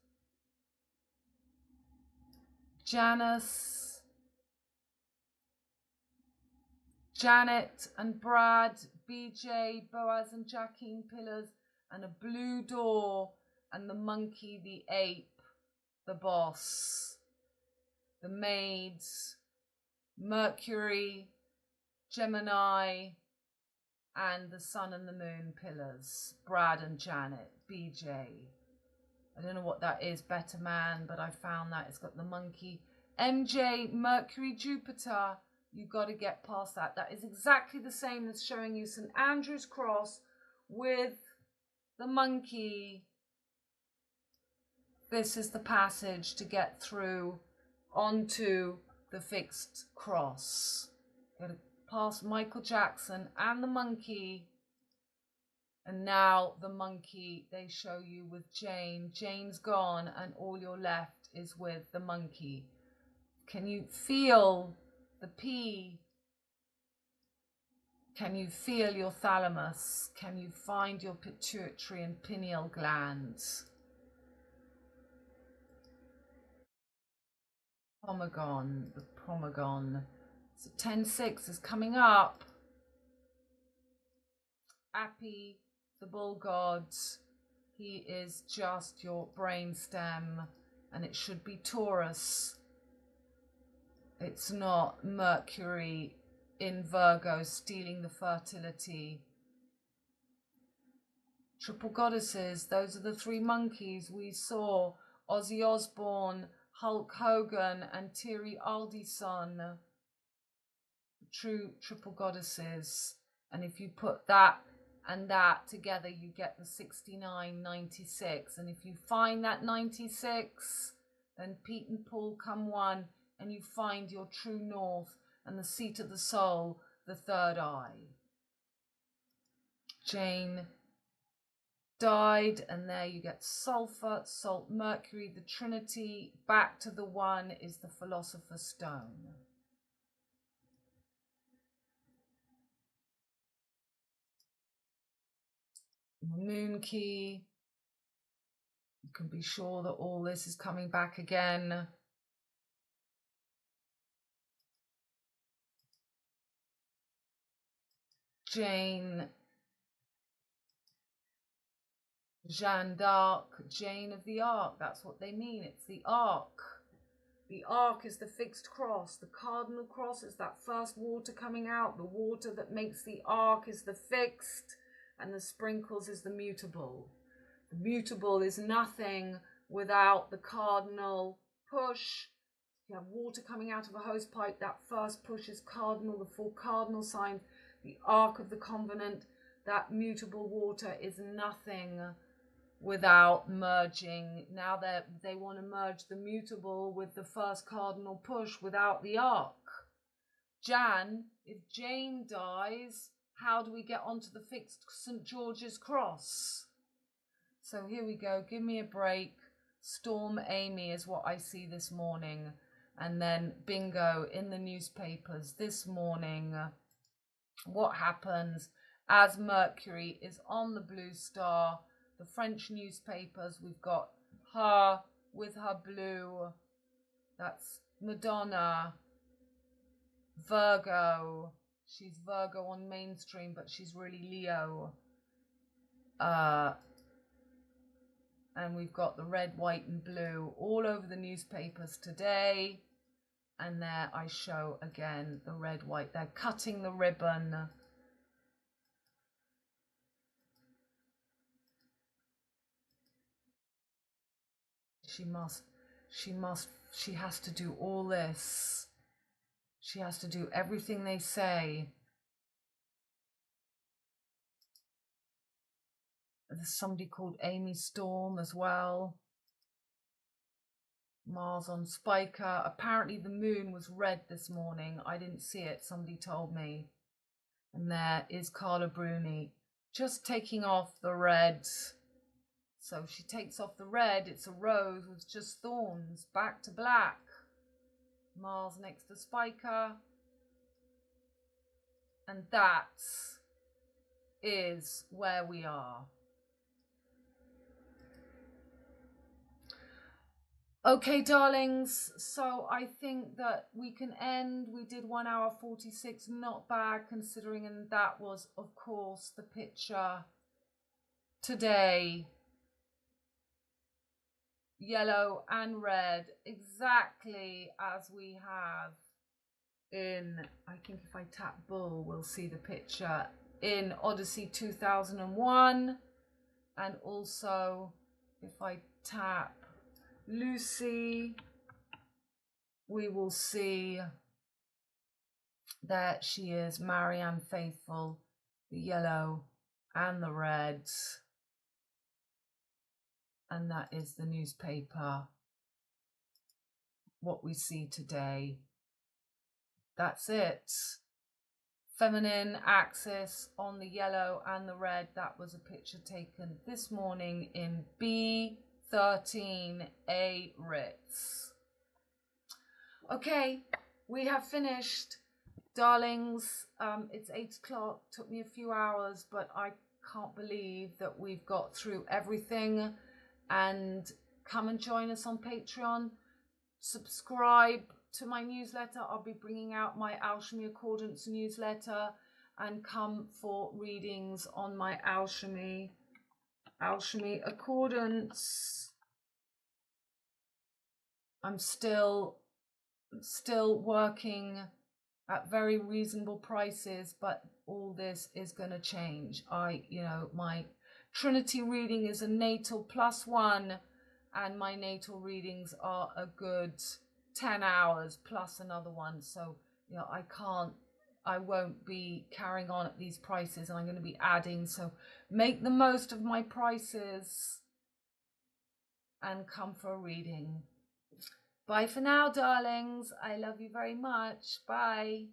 Janet and Brad, BJ, Boaz and Jacqueline Pillars, and a blue door, and the monkey, the ape, the boss, the maids, Mercury, Gemini, and the sun and the moon pillars, Brad and Janet, BJ. I don't know what that is, Better Man, but I found that. It's got the monkey. MJ, Mercury, Jupiter. You've got to get past that. That is exactly the same as showing you St. Andrew's Cross with the monkey. This is the passage to get through onto the fixed cross. Got to pass Michael Jackson and the monkey. And now the monkey they show you with Jane. Jane's gone and all you're left is with the monkey. Can you feel the P? Can you feel your thalamus? Can you find your pituitary and pineal glands? Pomagon, the Pomagon. So 10-6 is coming up. Appy, the bull god, he is just your brain stem, and it should be Taurus. It's not Mercury in Virgo stealing the fertility. Triple goddesses, those are the 3 monkeys we saw. Ozzy Osbourne, Hulk Hogan, and Thierry Ardisson. True triple goddesses. And if you put that and that together, you get the 69, 96. And if you find that 96, then Pete and Paul come one, and you find your true north and the seat of the soul, the third eye. Jane died, and there you get sulfur, salt, Mercury, the Trinity. Back to the one is the Philosopher's Stone. Moon key. You can be sure that all this is coming back again. Jane, Jeanne d'Arc, Jane of the Arc. That's what they mean. It's the Arc. The arc is the fixed cross. The cardinal cross is that first water coming out. The water that makes the arc is the fixed, and the sprinkles is the mutable. The mutable is nothing without the cardinal push. If you have water coming out of a hose pipe, that first push is cardinal, the 4 cardinal signs. The arc of the covenant, that mutable water is nothing without merging. Now they want to merge the mutable with the first cardinal push without the arc. Jan, if Jane dies, how do we get onto the fixed St. George's Cross? So here we go. Give me a break. Storm Amy is what I see this morning. And then bingo in the newspapers this morning. what happens as Mercury is on the blue star. The French newspapers, we've got her with her blue, that's Madonna, Virgo. She's Virgo on mainstream, but she's really Leo. And we've got the red, white and blue all over the newspapers today. And there I show again the red, white. They're cutting the ribbon. She has to do all this. She has to do everything they say. There's somebody called Amy Storm as well. Mars on Spiker. Apparently the moon was red this morning. I didn't see it. Somebody told me. And there is Carla Bruni just taking off the red. So she takes off the red. It's a rose with just thorns. Back to black. Mars next to Spiker. And that is where we are. Okay, darlings, so I think that we can end. We did 1 hour 46, not bad considering, and that was, of course, the picture today. Yellow and red, exactly as we have in, I think if I tap Bull, we'll see the picture in Odyssey 2001. And also, if I tap Lucy, we will see that she is Marianne Faithfull, the yellow and the red. And that is the newspaper, what we see today. That's it. Feminine axis on the yellow and the red. That was a picture taken this morning in B13A Ritz. Okay, we have finished, darlings. It's 8 o'clock. Took me a few hours, but I can't believe that we've got through everything. And come and join us on Patreon. Subscribe to my newsletter. I'll be bringing out my Alchemy Accordance newsletter, and come for readings on my Alchemy Accordance. I'm still working at very reasonable prices, but all this is going to change. My Trinity reading is a natal +1, and my natal readings are a good 10 hours plus another one. So, I won't be carrying on at these prices, and I'm going to be adding. So make the most of my prices and come for a reading. Bye for now, darlings. I love you very much. Bye.